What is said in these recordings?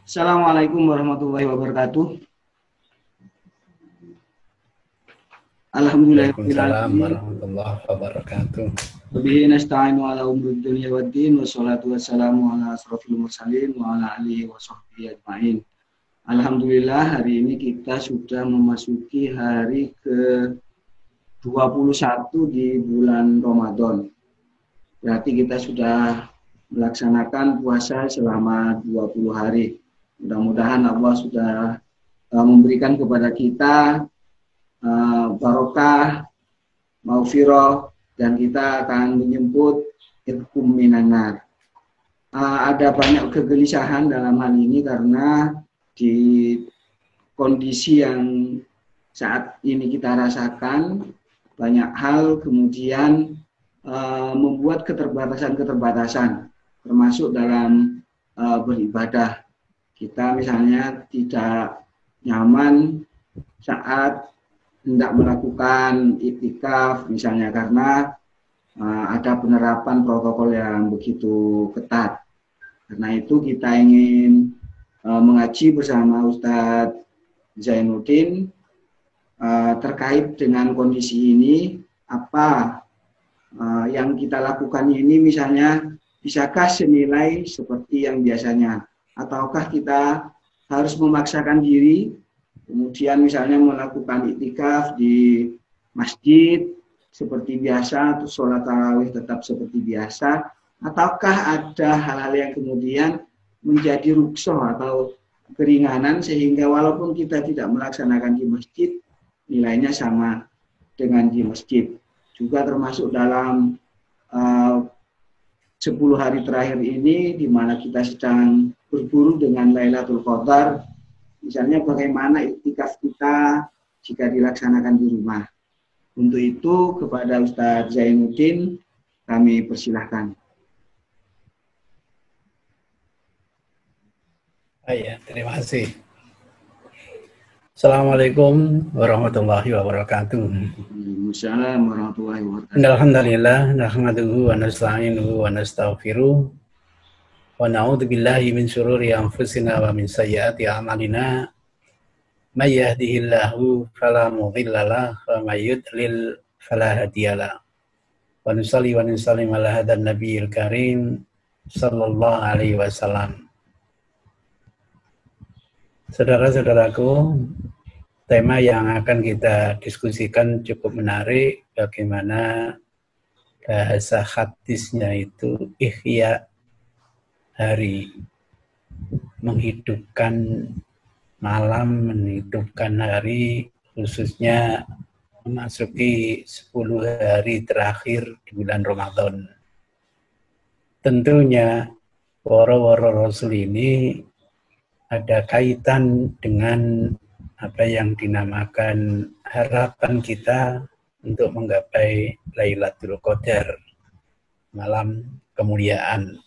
Assalamualaikum warahmatullahi wabarakatuh. Alhamdulillahirabbil Waalaikumsalam alamin. warahmatullahi wabarakatuh. Wabihi nasta'inu ala umuri dunya waddin wassalatu wassalamu ala asrofil mursalin wa ala alihi wa sahbihi ajmain. Alhamdulillah hari ini kita sudah memasuki hari ke-21 di bulan Ramadan. Berarti kita sudah melaksanakan puasa selama 20 hari. Mudah-mudahan Allah sudah memberikan kepada kita barokah, maghfirah, dan kita akan menyebut itqum minanar. Ada banyak kegelisahan dalam hal ini karena di kondisi yang saat ini kita rasakan banyak hal kemudian membuat keterbatasan-keterbatasan termasuk dalam beribadah. Kita misalnya tidak nyaman saat hendak melakukan iktikaf misalnya karena ada penerapan protokol yang begitu ketat. Karena itu kita ingin mengaji bersama Ustadz Zainuddin terkait dengan kondisi ini, apa yang kita lakukan ini misalnya bisakah senilai seperti yang biasanya, ataukah kita harus memaksakan diri kemudian misalnya melakukan iktikaf di masjid seperti biasa, atau sholat tarawih tetap seperti biasa, ataukah ada hal-hal yang kemudian menjadi rukhsah atau keringanan sehingga walaupun kita tidak melaksanakan di masjid, nilainya sama dengan di masjid. Juga termasuk dalam 10 hari terakhir ini di mana kita sedang berburu dengan Lailatul Qadar. Misalnya bagaimana iktikaf kita jika dilaksanakan di rumah. Untuk itu kepada Ustadz Zainuddin kami persilahkan. Terima kasih. Assalamualaikum warahmatullahi wabarakatuh. Waalaikumsalam warahmatullahi wabarakatuh. Alhamdulillah, nahmaduhu wa nasta'inuhu wa nastaghfiruh. Wa na'udzu billahi min syururi anfusina wa min sayyiati a'malina. May yahdihillahu fala mudilla lahu wa may yudlil fala hadiyalah. Wa nusalli wa nusallim ala hadan nabiyil karim sallallahu alaihi wasallam. Saudara-saudaraku, tema yang akan kita diskusikan cukup menarik, bagaimana bahasa hadisnya itu ihya hari, menghidupkan malam, menghidupkan hari, khususnya memasuki 10 hari terakhir di bulan Ramadan. Tentunya waro-waro Rasul ini ada kaitan dengan apa yang dinamakan harapan kita untuk menggapai Lailatul Qadar, malam kemuliaan.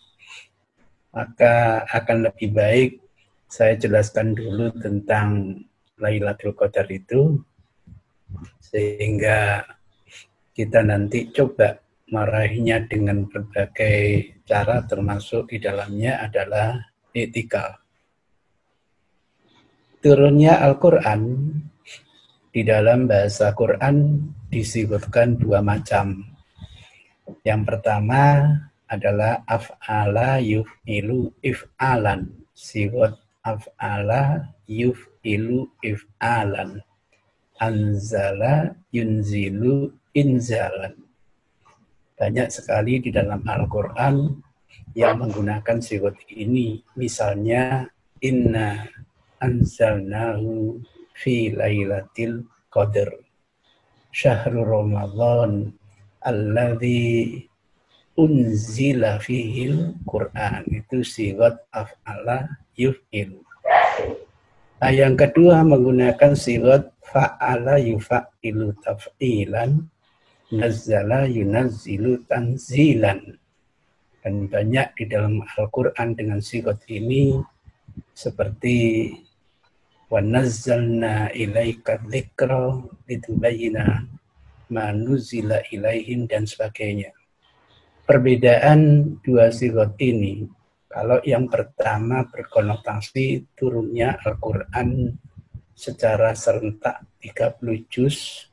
Maka akan lebih baik saya jelaskan dulu tentang Lailatul Qadar itu, sehingga kita nanti coba meraihnya dengan berbagai cara, termasuk di dalamnya adalah iktikaf. Turunnya Al-Quran, di dalam bahasa Quran disebutkan dua macam. Yang pertama adalah af'ala yuf'ilu if'alan. Sigot af'ala yuf'ilu if'alan. Anzala yunzilu inzalan. Banyak sekali di dalam Al-Quran yang menggunakan sigot ini. Misalnya, inna anzalnahu fi lailatul qadar. Syahrul Ramadan alladzi unzila fihil Quran. Itu sigot af'ala yuf'ilu. Nah, yang kedua menggunakan sigot fa'ala yufa'ilu taf'ilan, nazzala yunazzilu tanzilan. Dan banyak di dalam Al-Quran dengan sigot ini, seperti wa nazzalna ilaika dzikra litubayyina ma nuzila ilaihim dan sebagainya. Perbedaan dua sigot ini Kalau yang pertama berkonotasi turunnya Al-Quran secara serentak 30 juz,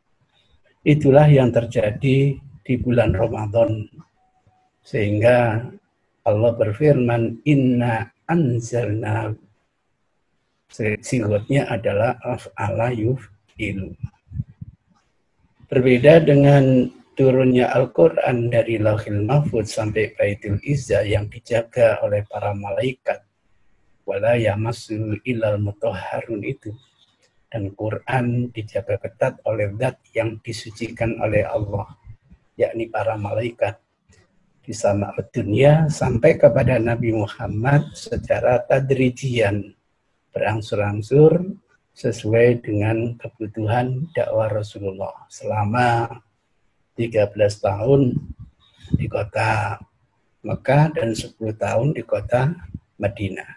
itulah yang terjadi di bulan Ramadan. Sehingga Allah berfirman, Inna anzalna, sigotnya adalah af'ala yuf'ilu. Berbeda dengan turunnya Al-Quran dari Lauhil Mahfudz sampai Baitul Izzah yang dijaga oleh para malaikat, wala yamassu ilal mutahharun itu, dan Quran dijaga ketat oleh zat yang disucikan oleh Allah, yakni para malaikat, di sama'ud dunia sampai kepada Nabi Muhammad secara tadrijian, berangsur-angsur sesuai dengan kebutuhan dakwah Rasulullah selama 13 tahun di kota Mekah dan 10 tahun di kota Madinah.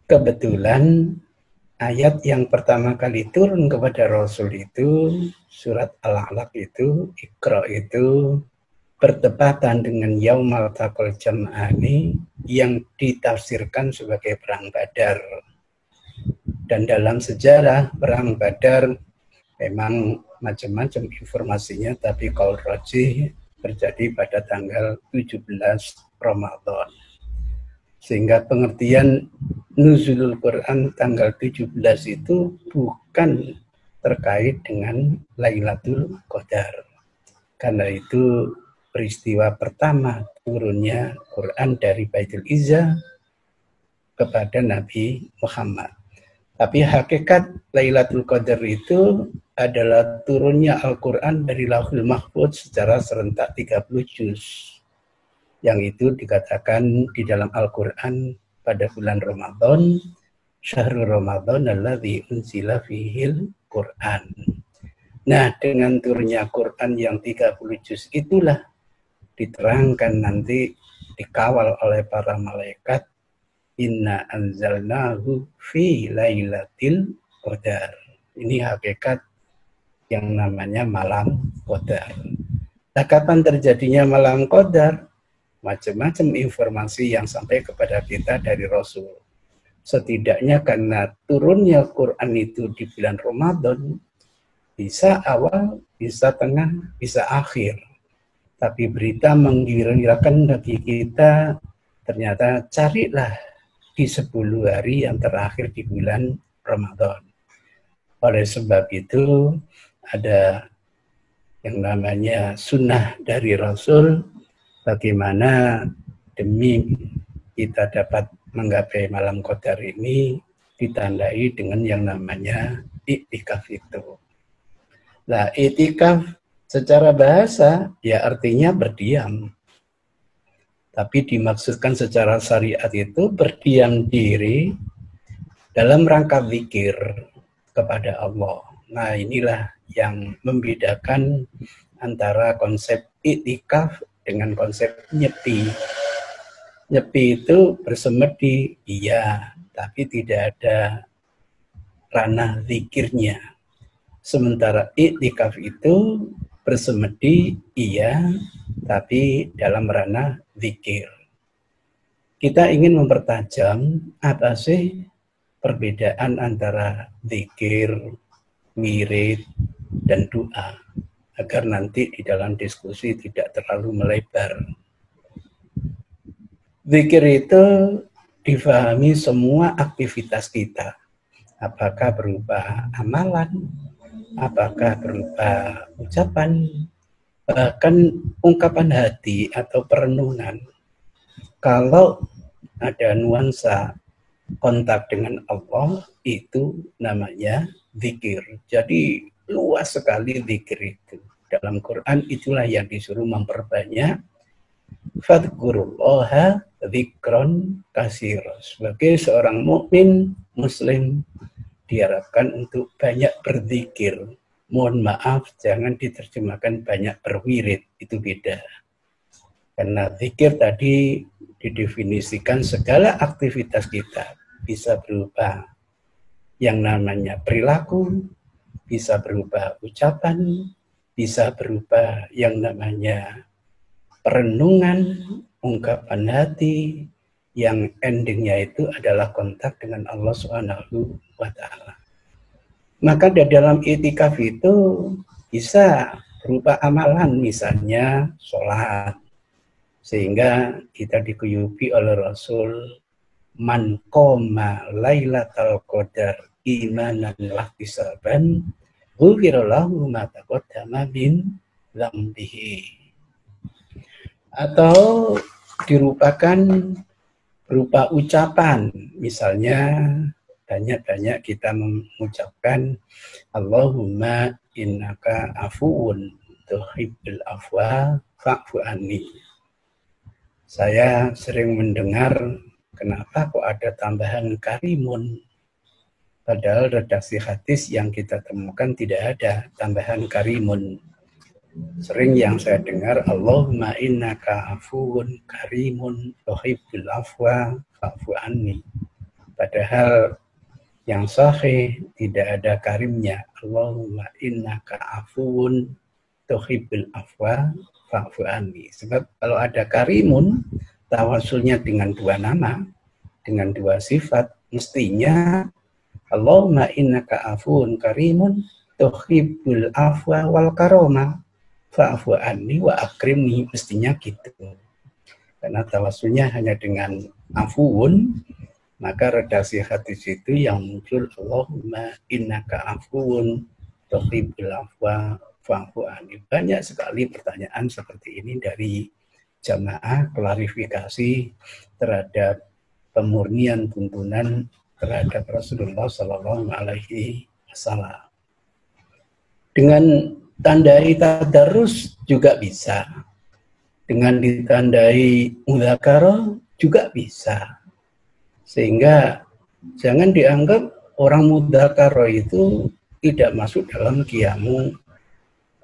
Kebetulan ayat yang pertama kali turun kepada Rasul itu, surat Al-Alaq itu, Iqra itu, bertepatan dengan Yaumal Taqal Jam'ani yang ditafsirkan sebagai Perang Badar. Dan dalam sejarah Perang Badar memang macam-macam informasinya, tapi qaul rajih terjadi pada tanggal 17 Ramadan. Sehingga pengertian nuzulul Quran tanggal 17 itu bukan terkait dengan Lailatul Qadar. Karena itu peristiwa pertama turunnya Quran dari Baitul Izzah kepada Nabi Muhammad. Tapi hakikat Lailatul Qadar itu adalah turunnya Al-Quran dari Lauhul Mahfudz secara serentak 30 juz. Yang itu dikatakan di dalam Al-Quran pada bulan Ramadan, Syahrul Ramadan alladzi unzila fihil Quran. Nah, dengan turunnya Quran yang 30 juz itulah diterangkan nanti dikawal oleh para malaikat, Inna anzalnahu fi lailatil qadar. Ini hakikat yang namanya malam qadar. Nah, kapan terjadinya malam qadar? Macam-macam informasi yang sampai kepada kita dari Rasul. Setidaknya karena turunnya Quran itu di bulan Ramadan, bisa awal, bisa tengah, bisa akhir. Tapi berita menggembirakan bagi kita, ternyata carilah di 10 hari yang terakhir di bulan Ramadan. Oleh sebab itu, ada yang namanya sunnah dari Rasul, bagaimana demi kita dapat menggapai malam qadar ini ditandai dengan yang namanya i'tikaf itu. Nah, i'tikaf secara bahasa ya artinya berdiam. Tapi dimaksudkan secara syariat itu berdiam diri dalam rangka zikir kepada Allah. Nah, inilah yang membedakan antara konsep i'tikaf dengan konsep nyepi. Nyepi itu bersemedi, iya, tapi tidak ada ranah zikirnya. Sementara i'tikaf itu bersemedi, iya, tapi dalam ranah zikir. Kita ingin mempertajam apa sih perbedaan antara zikir, wirid, dan doa, agar nanti di dalam diskusi tidak terlalu melebar. Zikir itu difahami semua aktivitas kita, apakah berupa amalan, apakah berupa ucapan, bahkan ungkapan hati atau perenungan. Kalau ada nuansa kontak dengan Allah, itu namanya zikir. Jadi luas sekali zikir itu. Dalam Quran itulah yang disuruh memperbanyak. Fadhkurullaha dzikron katsira. Sebagai seorang mukmin muslim diharapkan untuk banyak berzikir. Mohon maaf, jangan diterjemahkan banyak berwirid, itu beda. Karena zikir tadi didefinisikan segala aktivitas kita, bisa berupa yang namanya perilaku, bisa berupa ucapan, bisa berupa yang namanya perenungan, ungkapan hati, yang endingnya itu adalah kontak dengan Allah Subhanahu wa Ta'ala. Maka di dalam i'tikaf itu bisa berupa amalan, misalnya sholat, sehingga kita dikuyubi oleh Rasul, man qoma lailatal qadar imanan wahtisaban ghufira lahu ma taqaddama min dzambihi. Atau dirupakan berupa ucapan, misalnya banyak-banyak kita mengucapkan Allahumma innaka afuwun tuhibbul afwa fa'fu anni. Saya sering mendengar kenapa kok ada tambahan karimun, padahal redaksi hadis yang kita temukan tidak ada tambahan karimun. Sering yang saya dengar Allahumma innaka afuwun karimun tuhibbul afwa fa'fu anni. Padahal yang sahih tidak ada karimnya. Allahumma innaka afuwun tuhibbul afwa fa'fu anni. Sebab kalau ada karimun, tawasulnya dengan dua nama, dengan dua sifat, mestinya Allahumma innaka afuwun karimun tuhibbul afwa wal karoma fa'fu anni wa akrimni, mestinya gitu. Karena tawasulnya hanya dengan afuwun, maka redaksi hadis itu yang muncul Allahumma innaka afuwun tuhibbul afwa fa'fu anni. Banyak sekali pertanyaan seperti ini dari jamaah, klarifikasi terhadap pemurnian tuntunan terhadap Rasulullah Sallallahu Alaihi Wasallam. Dengan tandai tadarus juga bisa, dengan ditandai mudzakarah juga bisa. Sehingga jangan dianggap orang mudzakarah itu tidak masuk dalam qiyamu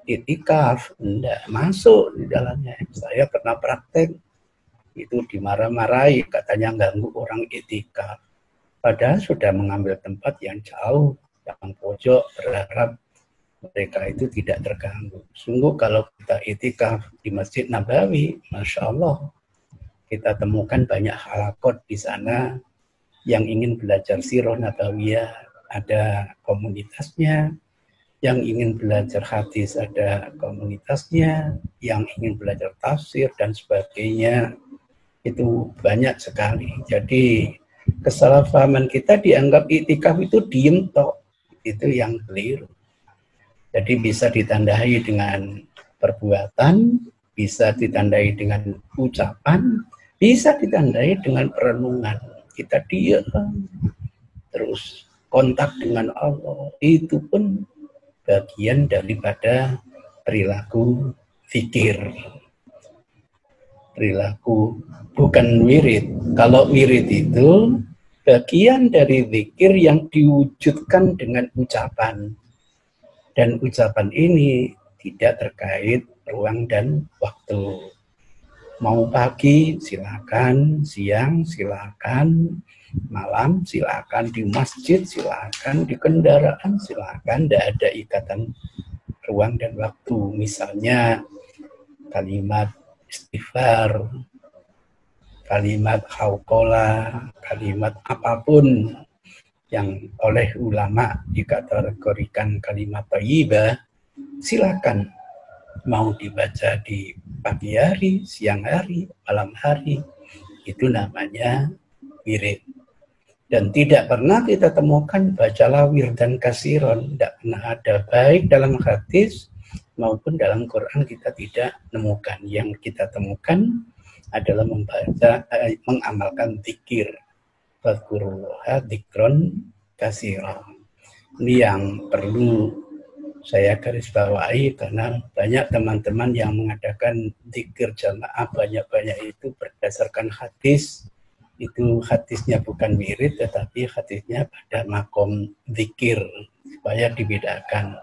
i'tikaf. Tidak masuk di dalamnya. Saya pernah praktek itu dimarah-marahi, katanya ganggu orang i'tikaf. Padahal sudah mengambil tempat yang jauh, yang pojok, berharap mereka itu tidak terganggu. Sungguh kalau kita i'tikaf di Masjid Nabawi, Masya Allah, kita temukan banyak halaqat di sana yang ingin belajar sirah nabawiyah, ada komunitasnya, yang ingin belajar hadis ada komunitasnya, yang ingin belajar tafsir dan sebagainya, itu banyak sekali. Jadi kesalahpahaman kita dianggap i'tikaf itu diem tok, itu yang keliru. Jadi bisa ditandai dengan perbuatan, bisa ditandai dengan ucapan, bisa ditandai dengan perenungan. Kita diam, terus kontak dengan Allah, itu pun bagian daripada perilaku zikir. Perilaku bukan wirid. Kalau wirid itu bagian dari zikir yang diwujudkan dengan ucapan. Dan ucapan ini tidak terkait ruang dan waktu. Mau pagi silakan, siang silakan, malam silakan, di masjid silakan, di kendaraan silakan, tidak ada ikatan ruang dan waktu. Misalnya kalimat istighfar, kalimat hauqolah, kalimat apapun yang oleh ulama dikategorikan kalimat thayyibah, silakan. Mau dibaca di pagi hari, siang hari, malam hari, itu namanya wirid. Dan tidak pernah kita temukan bacalah wirdan kasiron, tidak pernah ada, baik dalam hadis maupun dalam Quran kita tidak menemukan. Yang kita temukan adalah membaca, mengamalkan zikir. Fadhkurullaha dzikron katsiran. Ini yang perlu saya garis bawahi, karena banyak teman-teman yang mengadakan zikir jamaah banyak-banyak itu berdasarkan hadis. Itu hadisnya bukan wirid, tetapi hadisnya pada makom zikir, supaya dibedakan.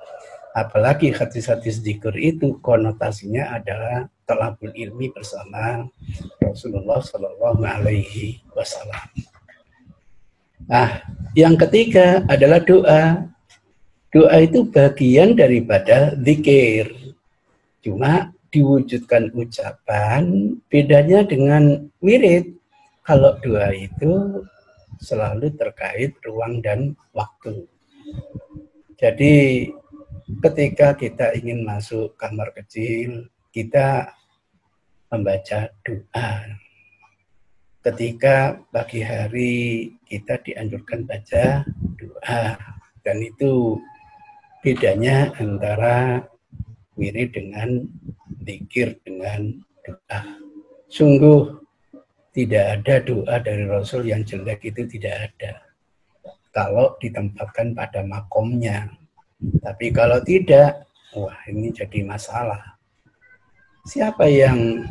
Apalagi hadis-hadis zikir itu konotasinya adalah talabul ilmi bersama Rasulullah Sallallahu Alaihi Wasallam. Nah, yang ketiga adalah doa. Doa itu bagian daripada zikir. Cuma diwujudkan ucapan, bedanya dengan wirid. kalau doa itu selalu terkait ruang dan waktu. Jadi ketika kita ingin masuk kamar kecil, kita membaca doa. Ketika pagi hari kita dianjurkan baca doa. Dan itu bedanya antara wirid dengan zikir dengan doa. Sungguh tidak ada doa dari Rasul yang jelek, itu tidak ada. Kalau ditempatkan pada makomnya. Tapi kalau tidak, wah ini jadi masalah. Siapa yang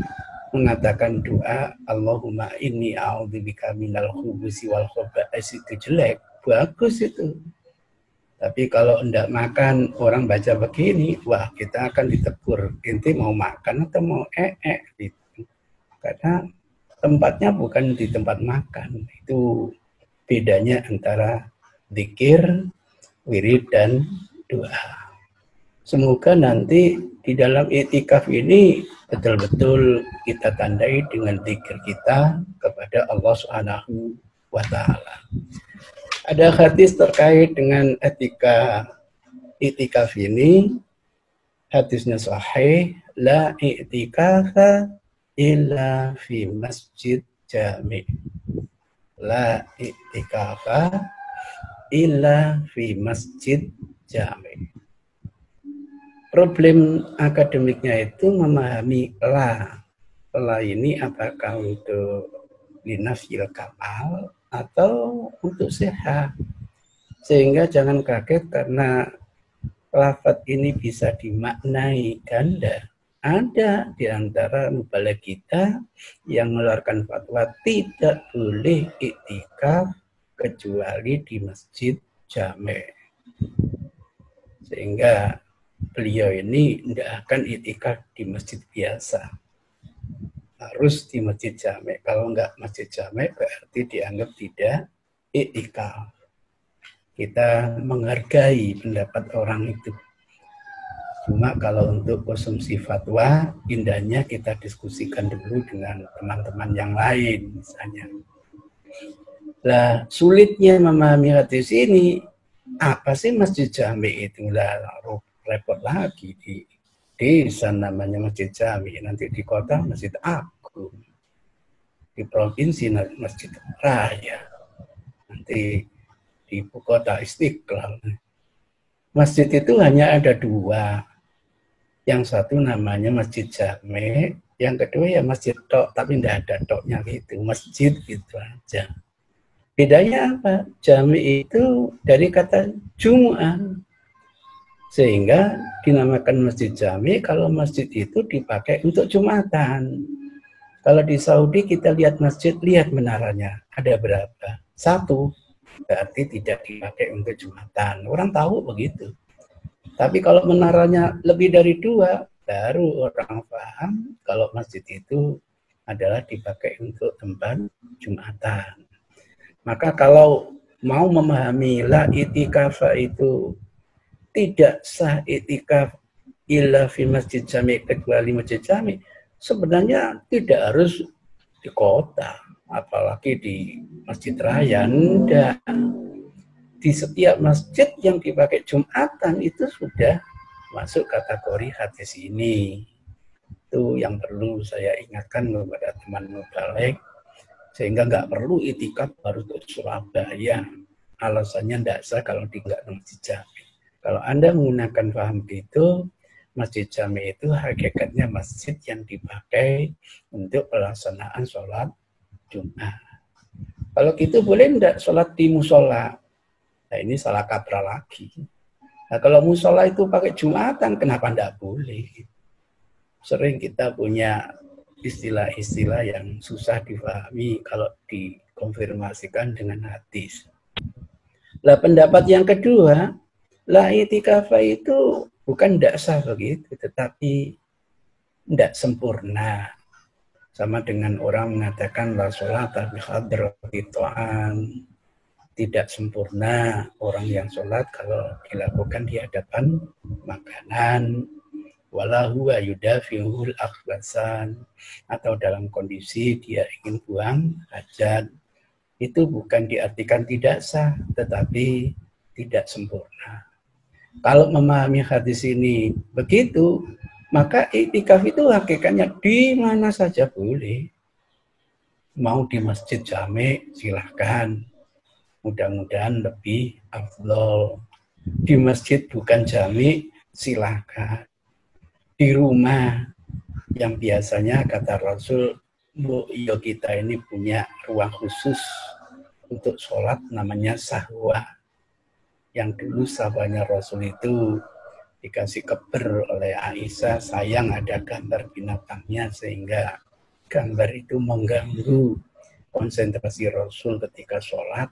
mengatakan doa Allahumma inni a'udzubika minal khubusi wal khaba'is itu jelek? Bagus itu. Tapi kalau enggak makan, orang baca begini, wah kita akan ditegur. Inti mau makan atau mau gitu. Karena tempatnya bukan di tempat makan. Itu bedanya antara zikir, wirid, dan doa. Semoga nanti di dalam i'tikaf ini betul-betul kita tandai dengan zikir kita kepada Allah Subhanahu wa Ta'ala. Ada hadis terkait dengan etika i'tikaf ini. Hadisnya sahih, la i'tikafa illa fi masjid jami'. La i'tikafa illa fi masjid jami'. Problem akademiknya itu memahami la. La ini apakah untuk linafil kamal atau untuk sehat. Sehingga jangan kaget karena lafaz ini bisa dimaknai ganda. Ada di antara mubaligh kita yang mengeluarkan fatwa tidak boleh i'tikaf kecuali di masjid jami'. Sehingga beliau ini tidak akan i'tikaf di masjid biasa. Harus di masjid jami'. Kalau enggak masjid jami' berarti dianggap tidak i'tikaf. Kita menghargai pendapat orang itu. Cuma kalau untuk konsumsi fatwa, indahnya kita diskusikan dulu dengan teman-teman yang lain misalnya. Lah, sulitnya memahami hadis ini, apa sih masjid jami' itu? Lah, repot lagi di desa namanya masjid jami', nanti di kota masjid agung, di provinsi masjid raya, nanti di ibu kota Istiqlal. Masjid itu hanya ada dua. Yang satu namanya masjid jami', yang kedua ya masjid tok, tapi tidak ada toknya gitu, masjid gitu aja. Bedanya apa? Jami' itu dari kata Jum'ah. Sehingga dinamakan masjid jami' kalau masjid itu dipakai untuk Jumatan. Kalau di Saudi kita lihat masjid, lihat menaranya. Ada berapa? Satu. Berarti tidak dipakai untuk Jumatan. Orang tahu begitu. Tapi kalau menaranya lebih dari dua, baru orang paham kalau masjid itu adalah dipakai untuk tempat Jumatan. Maka kalau mau memahami la i'tikafa itu tidak sah i'tikaf illa fi masjid jami' kecuali masjid jami', sebenarnya tidak harus di kota, apalagi di masjid raya. Enggak. Di setiap masjid yang dipakai Jumatan itu sudah masuk kategori hadis ini. Itu yang perlu saya ingatkan kepada teman mubaligh, sehingga nggak perlu i'tikaf harus ke Surabaya. Alasannya tidak sah kalau tidak masjid jami'. Kalau Anda menggunakan paham itu, masjid jami' itu hakikatnya masjid yang dipakai untuk pelaksanaan sholat Jumat. Kalau gitu boleh enggak sholat di musola? Nah ini salah kaprah lagi. Nah kalau musola itu pakai Jumatan, kenapa enggak boleh? Sering kita punya istilah-istilah yang susah dipahami kalau dikonfirmasikan dengan hadis. Nah pendapat yang kedua, la i'tikafa itu bukan tidak sah begitu, tetapi tidak sempurna. Sama dengan orang mengatakan la sholata bi hadrati ta'am. Tidak sempurna orang yang sholat kalau dilakukan di hadapan makanan. wala huwa yudafi'ul akhbasan, atau dalam kondisi dia ingin buang hajat, itu bukan diartikan tidak sah, tetapi tidak sempurna. Kalau memahami hadis ini begitu, maka iktikaf itu hakikatnya di mana saja boleh. Mau di masjid jami silahkan, mudah-mudahan lebih afdol. Di masjid bukan jami silahkan. Di rumah yang biasanya kata Rasul, yo kita ini punya ruang khusus untuk sholat namanya sahwa. Yang dulu sahabatnya Rasul itu dikasih keber oleh Aisyah, sayang ada gambar binatangnya sehingga gambar itu mengganggu konsentrasi Rasul ketika sholat.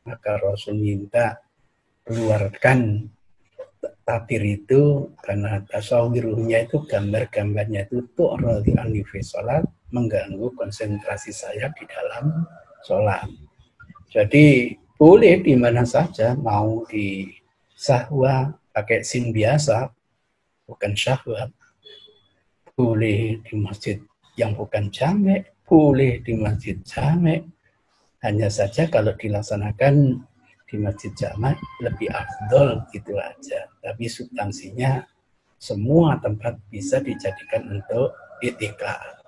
Maka Rasul minta keluarkan tabir itu karena tasawiruhnya itu gambar-gambarnya itu tu'radi anni fi sholat, mengganggu konsentrasi saya di dalam sholat. Jadi boleh di mana saja, mau di sahwa pakai sin biasa, bukan syahwat. Boleh di masjid yang bukan jamek, boleh di masjid jamek. Hanya saja kalau dilaksanakan di masjid jamek lebih afdol gitu aja. Tapi substansinya semua tempat bisa dijadikan untuk i'tikaf.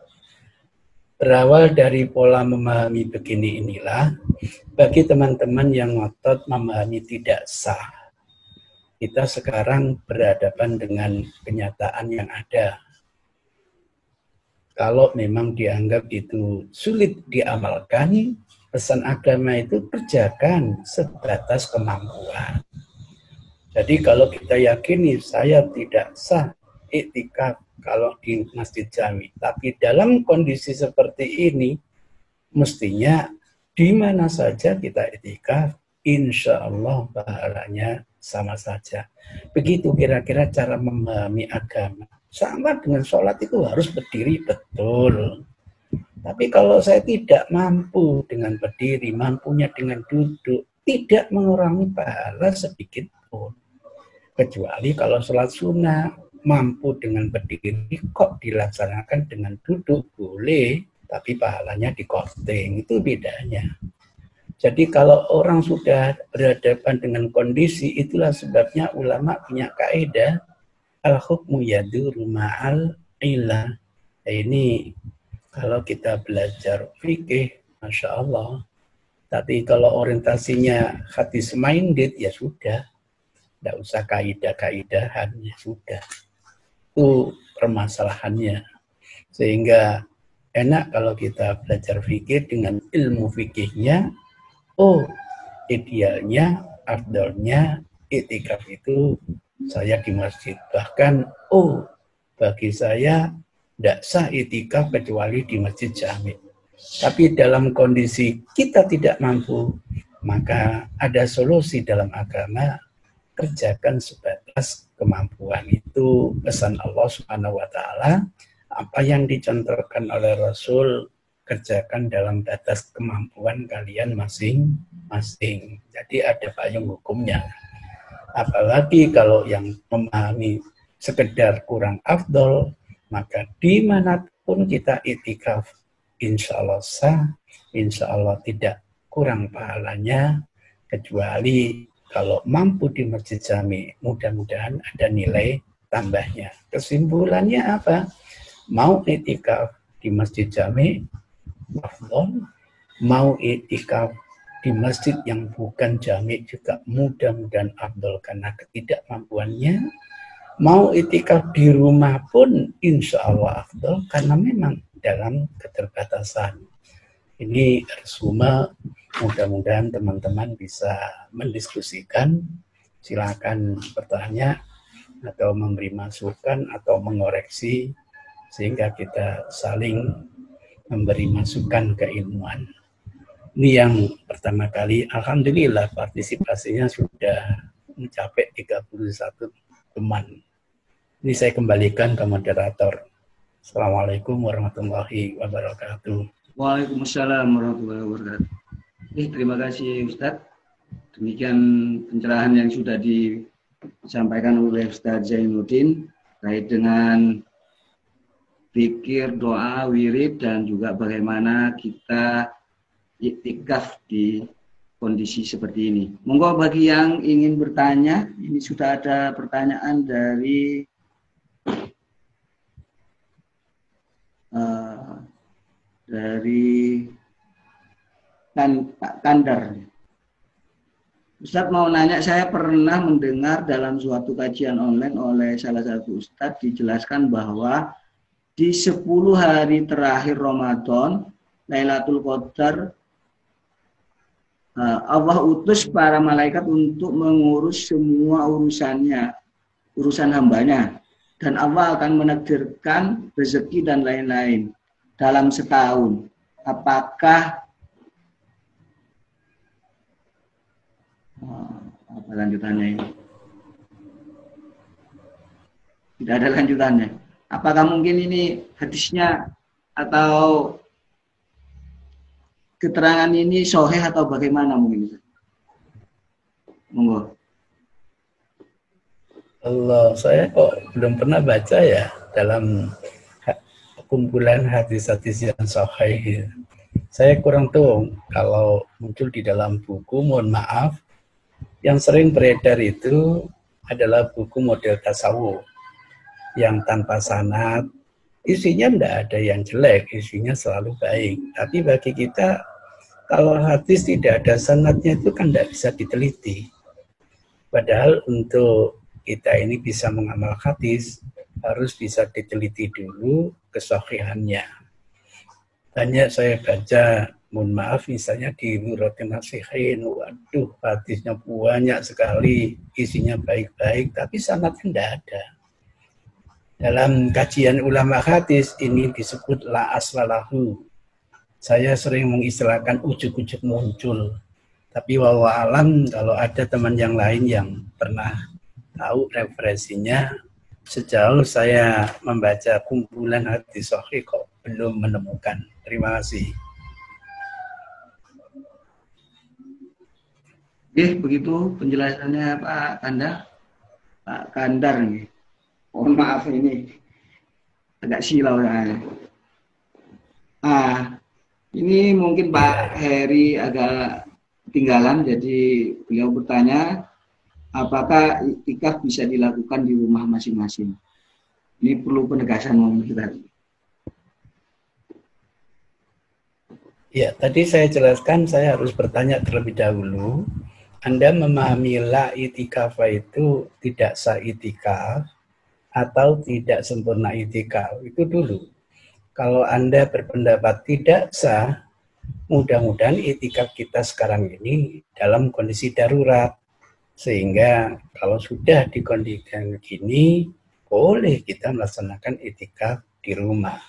Berawal dari pola memahami begini inilah, bagi teman-teman yang ngotot memahami tidak sah, kita sekarang berhadapan dengan kenyataan yang ada. Kalau memang dianggap itu sulit diamalkan, pesan agama itu kerjakan sebatas kemampuan. Jadi kalau kita yakini saya tidak sah iktikaf kalau di masjid jami, tapi dalam kondisi seperti ini, mestinya di mana saja kita iktikaf, insya Allah pahalanya sama saja. Begitu kira-kira cara memahami agama. Sama dengan sholat itu harus berdiri betul. Tapi kalau saya tidak mampu dengan berdiri, mampunya dengan duduk, tidak mengurangi pahala sedikit pun. Kecuali kalau sholat sunnah, mampu dengan berdiri, kok dilaksanakan dengan duduk, boleh, tapi pahalanya dikorting, itu bedanya. Jadi kalau orang sudah berhadapan dengan kondisi, itulah sebabnya ulama punya kaidah, al-hukmu yaduru ma'al ilah. Ini kalau kita belajar fikih, Masya Allah. Tapi kalau orientasinya hadis minded, ya sudah. Tidak usah kaidah-kaidahan, ya sudah. Itu permasalahannya. Sehingga enak kalau kita belajar fikih dengan ilmu fikihnya. Oh, idealnya, afdalnya, iktikaf itu saya di masjid. Bahkan, bagi saya tidak sah iktikaf kecuali di masjid jami. Tapi dalam kondisi kita tidak mampu, maka ada solusi dalam agama, kerjakan sebatas kemampuan. Itu pesan Allah Subhanahu wa Ta'ala. Apa yang dicontohkan oleh Rasul, kerjakan dalam batas kemampuan kalian masing-masing. Jadi ada payung hukumnya. Apalagi kalau yang memahami sekedar kurang afdol, maka dimanapun kita iktikaf, insya Allah sah, insya Allah tidak kurang pahalanya, kecuali kalau mampu di masjid jami, mudah-mudahan ada nilai tambahnya. Kesimpulannya apa? Mau iktikaf di masjid jami, afdol, mau iktikaf di masjid yang bukan jami juga mudah-mudahan afdol karena ketidakmampuannya. Mau iktikaf di rumah pun insya Allah afdol karena memang dalam keterbatasan. Ini resume, mudah-mudahan teman-teman bisa mendiskusikan. Silakan bertanya atau memberi masukan atau mengoreksi sehingga kita saling memberi masukan keilmuan. Ini yang pertama kali, alhamdulillah partisipasinya sudah mencapai 31 teman. Ini saya kembalikan ke moderator. Assalamualaikum warahmatullahi wabarakatuh. Waalaikumsalam warahmatullahi wabarakatuh. Terima kasih Ustadz. Demikian pencerahan yang sudah disampaikan oleh Ustadz Zainuddin terkait dengan zikir, doa, wirid, dan juga bagaimana kita iktikaf di kondisi seperti ini. Monggo bagi yang ingin bertanya, ini sudah ada pertanyaan dari Pak Kandar. Ustadz mau nanya, saya pernah mendengar dalam suatu kajian online oleh salah satu Ustadz dijelaskan bahwa di 10 hari terakhir Ramadan, Lailatul Qadar, Allah utus para malaikat untuk mengurus semua urusan hambanya. Dan Allah akan menakdirkan rezeki dan lain-lain dalam setahun. Apakah apa lanjutannya ini? Tidak ada lanjutannya. Apakah mungkin ini hadisnya atau keterangan ini sahih atau bagaimana mungkin? Monggo. Allah, saya kok belum pernah baca ya dalam kumpulan hadis-hadis yang sahih. Saya kurang tahu kalau muncul di dalam buku, mohon maaf. Yang sering beredar itu adalah buku model tasawuf yang tanpa sanad, isinya tidak ada yang jelek, isinya selalu baik. Tapi bagi kita, kalau hadis tidak ada sanadnya itu kan tidak bisa diteliti. Padahal untuk kita ini bisa mengamal hadis, harus bisa diteliti dulu kesahihannya. Banyak saya baca, mohon maaf, misalnya di Nuratin Nasihin, waduh, hadisnya banyak sekali, isinya baik-baik, tapi sanadnya tidak ada. Dalam kajian ulama hadis ini disebut la aslalahu. Saya sering mengistilahkan ujuk-ujuk muncul. Tapi wallahu alam, kalau ada teman yang lain yang pernah tahu referensinya, sejauh saya membaca kumpulan hadis sahih kok belum menemukan. Terima kasih. Begitu penjelasannya Pak Kandar nih. Mohon maaf ini agak silau ya. Ini mungkin Pak Heri agak ketinggalan, jadi beliau bertanya, apakah iktikaf bisa dilakukan di rumah masing-masing? Ini perlu penegasan mungkin kita. Ya, tadi saya jelaskan, saya harus bertanya terlebih dahulu. Anda memahami la itikaf itu tidak sah itikaf atau tidak sempurna itikaf, itu dulu. Kalau Anda berpendapat tidak sah, mudah-mudahan itikaf kita sekarang ini dalam kondisi darurat. Sehingga kalau sudah di kondisi begini, boleh kita melaksanakan itikaf di rumah.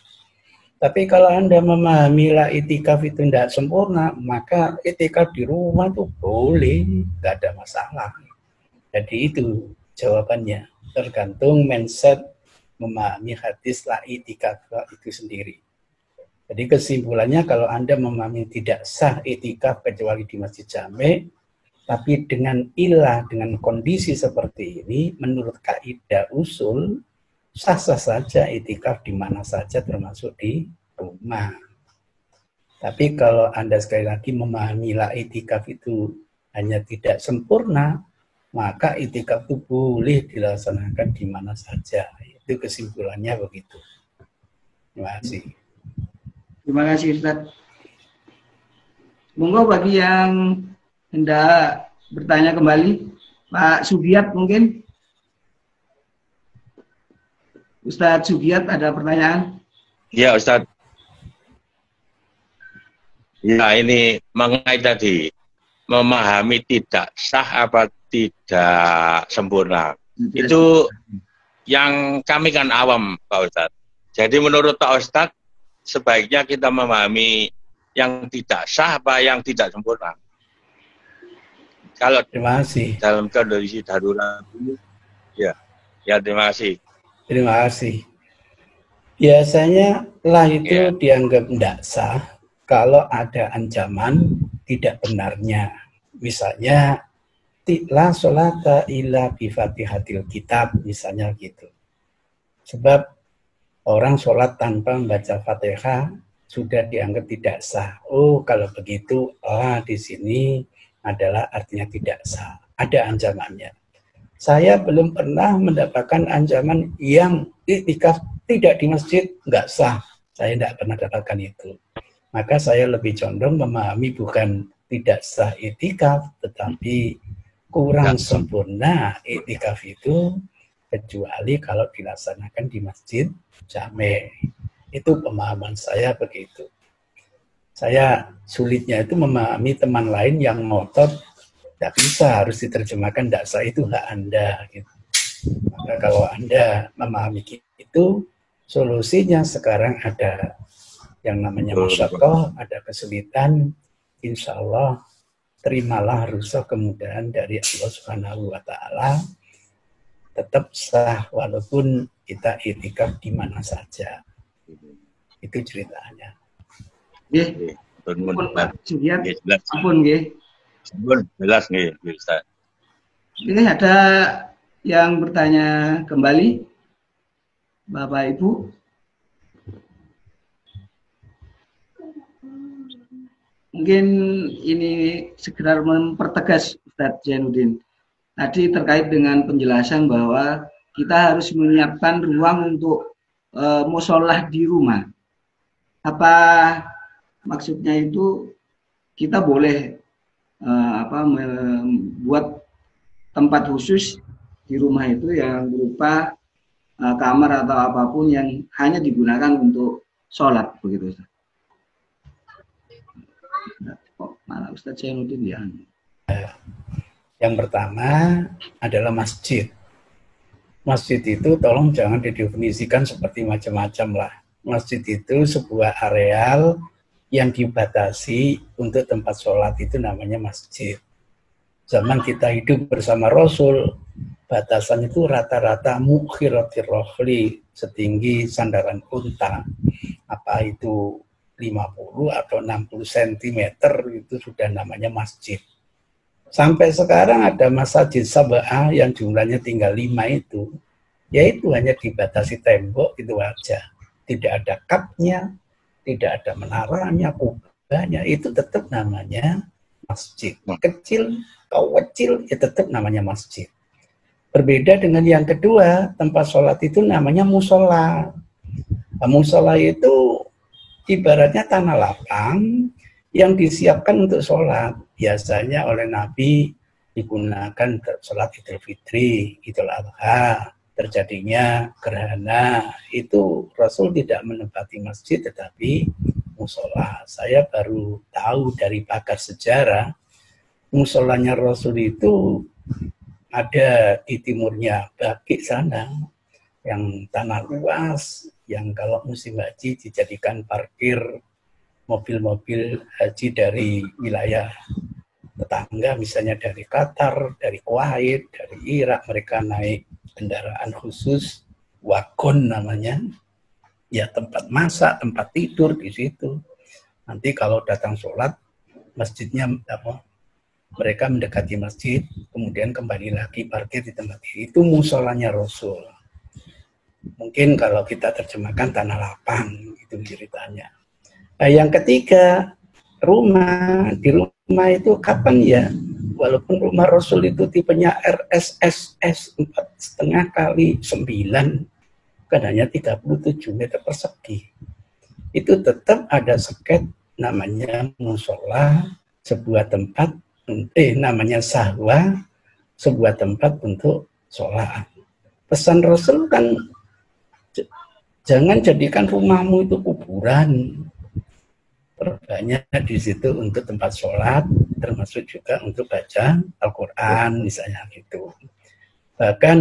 Tapi kalau Anda memahami la itikaf itu tidak sempurna, maka itikaf di rumah itu boleh, tidak ada masalah. Jadi itu jawabannya. Tergantung mindset memahami hadis la itikaf itu sendiri. Jadi kesimpulannya kalau Anda memahami tidak sah itikaf kecuali di masjid jami', tapi dengan ilah, dengan kondisi seperti ini, menurut kaidah usul, sah-sah saja itikaf di mana saja termasuk di rumah. Tapi kalau Anda sekali lagi memahami la itikaf itu hanya tidak sempurna, maka itikaf itu boleh dilaksanakan di mana saja. Itu kesimpulannya begitu. Terima kasih. Terima kasih Ustaz. Monggo bagi yang hendak bertanya kembali, Pak Sugiat mungkin. Ustadz Sugiat ada pertanyaan? Ya Ustadz. Ya ini mengenai tadi, memahami tidak sah apa tidak sempurna. Itu yang kami kan awam Pak Ustadz. Jadi menurut Pak Ustadz, sebaiknya kita memahami yang tidak sah apa yang tidak sempurna. Kalau terima kasih. Dalam kondisi darurat ini, ya terima kasih. Terima kasih. Biasanya lah itu dianggap tidak sah kalau ada ancaman tidak benarnya. Misalnya, la sholata illa bi fatihatil kitab, misalnya gitu. Sebab orang sholat tanpa membaca Fatihah sudah dianggap tidak sah. Oh, kalau begitu, di sini adalah artinya tidak sah. Ada ancamannya. Saya belum pernah mendapatkan ancaman yang iktikaf tidak di masjid, nggak sah. Saya tidak pernah dapatkan itu. Maka saya lebih condong memahami bukan tidak sah iktikaf, tetapi kurang sempurna iktikaf itu, kecuali kalau dilaksanakan di masjid jame. Itu pemahaman saya begitu. Saya sulitnya itu memahami teman lain yang ngotot, tidak bisa, harus diterjemahkan, tidak sah, itu hak Anda. Gitu. Maka kalau Anda memahami itu, solusinya sekarang ada yang namanya masyaqqah, ada kesulitan, insya Allah terimalah rusuh kemudahan dari Allah Subhanahu wa Ta'ala, tetap sah walaupun kita iktikaf di mana saja. Itu ceritanya. Nggih. Ampun nggih. Jelas nggih, Ustaz. Ini ada yang bertanya kembali, Bapak Ibu. Mungkin ini segera mempertegas Ustaz Zainuddin. Tadi terkait dengan penjelasan bahwa kita harus menyiapkan ruang untuk musolah di rumah. Apa maksudnya itu kita boleh membuat tempat khusus di rumah itu yang berupa kamar atau apapun yang hanya digunakan untuk sholat begitu Ustaz. Kok malah Ustaz Zainuddin ya? Yang pertama adalah masjid. Masjid itu tolong jangan didefinisikan seperti macam-macam lah. Masjid itu sebuah areal yang dibatasi untuk tempat sholat, itu namanya masjid. Zaman kita hidup bersama Rasul, batasan itu rata-rata mukhiratir rohli, setinggi sandaran unta. Apa itu 50 atau 60 cm itu sudah namanya masjid. Sampai sekarang ada masjid sab'ah yang jumlahnya tinggal 5 itu, yaitu hanya dibatasi tembok itu aja. Tidak ada kapnya, tidak ada menaranya, kubahnya, itu tetap namanya masjid. Kecil, ya tetap namanya masjid. Berbeda dengan yang kedua, tempat sholat itu namanya musola. Musola itu ibaratnya tanah lapang yang disiapkan untuk sholat. Biasanya oleh Nabi digunakan sholat Idul Fitri, Idul Adha, terjadinya gerhana. Itu Rasul tidak menempati masjid tetapi musola. Saya baru tahu dari pakar sejarah, musolanya Rasul itu ada di timurnya Baqi sana, yang tanah luas, yang kalau musim haji dijadikan parkir mobil-mobil haji dari wilayah tetangga, misalnya dari Qatar, dari Kuwait, dari Irak, mereka naik kendaraan khusus, wagon namanya, ya tempat masak, tempat tidur di situ. Nanti kalau datang sholat, masjidnya mereka mendekati masjid, kemudian kembali lagi parkir di tempat itu musolanya Rasul. Mungkin kalau kita terjemahkan tanah lapang, itu ceritanya. Nah, yang ketiga, rumah. Di rumah itu kapan ya? Walaupun rumah Rasul itu tipenya RSSS 4,5 kali 9, kan hanya 37 meter persegi. Itu tetap ada seket namanya musola, sebuah tempat, namanya sahwa, sebuah tempat untuk sholat. Pesan Rasul kan, jangan jadikan rumahmu itu kuburan. Perbanyak di situ untuk tempat sholat, termasuk juga untuk baca Al-Quran, misalnya gitu. Bahkan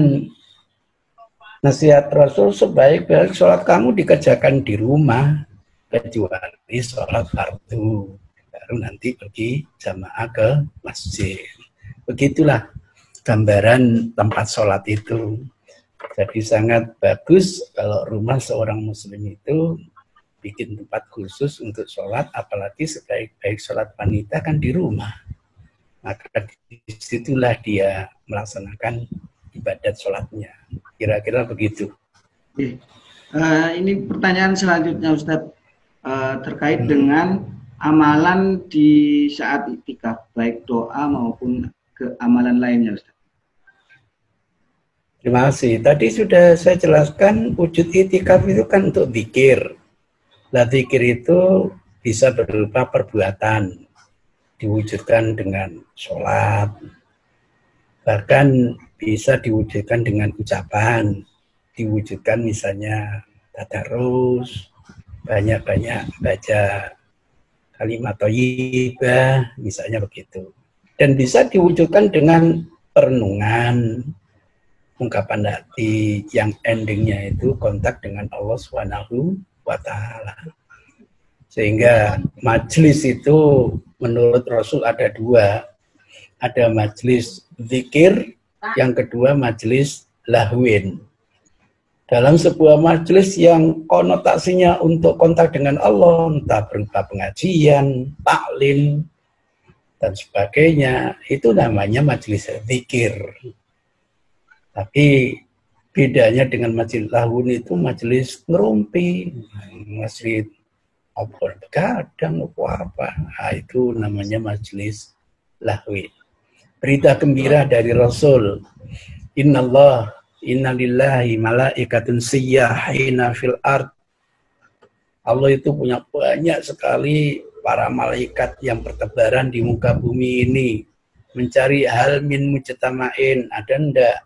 nasihat Rasul, sebaik-baik sholat kamu dikerjakan di rumah, kecuali sholat fardu. Baru nanti pergi jamaah ke masjid. Begitulah gambaran tempat sholat itu. Jadi sangat bagus kalau rumah seorang muslim itu bikin tempat khusus untuk sholat, apalagi sebaik-baik sholat wanita kan di rumah. Maka disitulah dia melaksanakan ibadat sholatnya. Kira-kira begitu. Ini pertanyaan selanjutnya Ustadz, terkait dengan amalan di saat iktikaf, baik doa maupun amalan lainnya Ustadz. Terima kasih. Tadi sudah saya jelaskan wujud iktikaf itu kan untuk zikir. Nah, zikir itu bisa berupa perbuatan, diwujudkan dengan sholat, bahkan bisa diwujudkan dengan ucapan, diwujudkan misalnya tadarus, banyak-banyak baca kalimat thayyibah, misalnya begitu. Dan bisa diwujudkan dengan perenungan, ungkapan hati yang endingnya itu kontak dengan Allah Subhanahu wa Ta'ala. Sehingga majelis itu menurut Rasul ada dua. Ada majelis zikir, yang kedua majelis lahwin. Dalam sebuah majelis yang konotasinya untuk kontak dengan Allah, entah berupa pengajian, taklim, dan sebagainya, itu namanya majelis zikir. Tapi bedanya dengan majelis lahwin itu majelis ngerumpi, majelis obrol begadang, apa. Nah, itu namanya majelis lahwin. Berita gembira dari Rasul, Inna lillahi malaikatun siyyahina fil ard. Allah itu punya banyak sekali para malaikat yang bertebaran di muka bumi ini, mencari hal min mujtama'in, ada ndak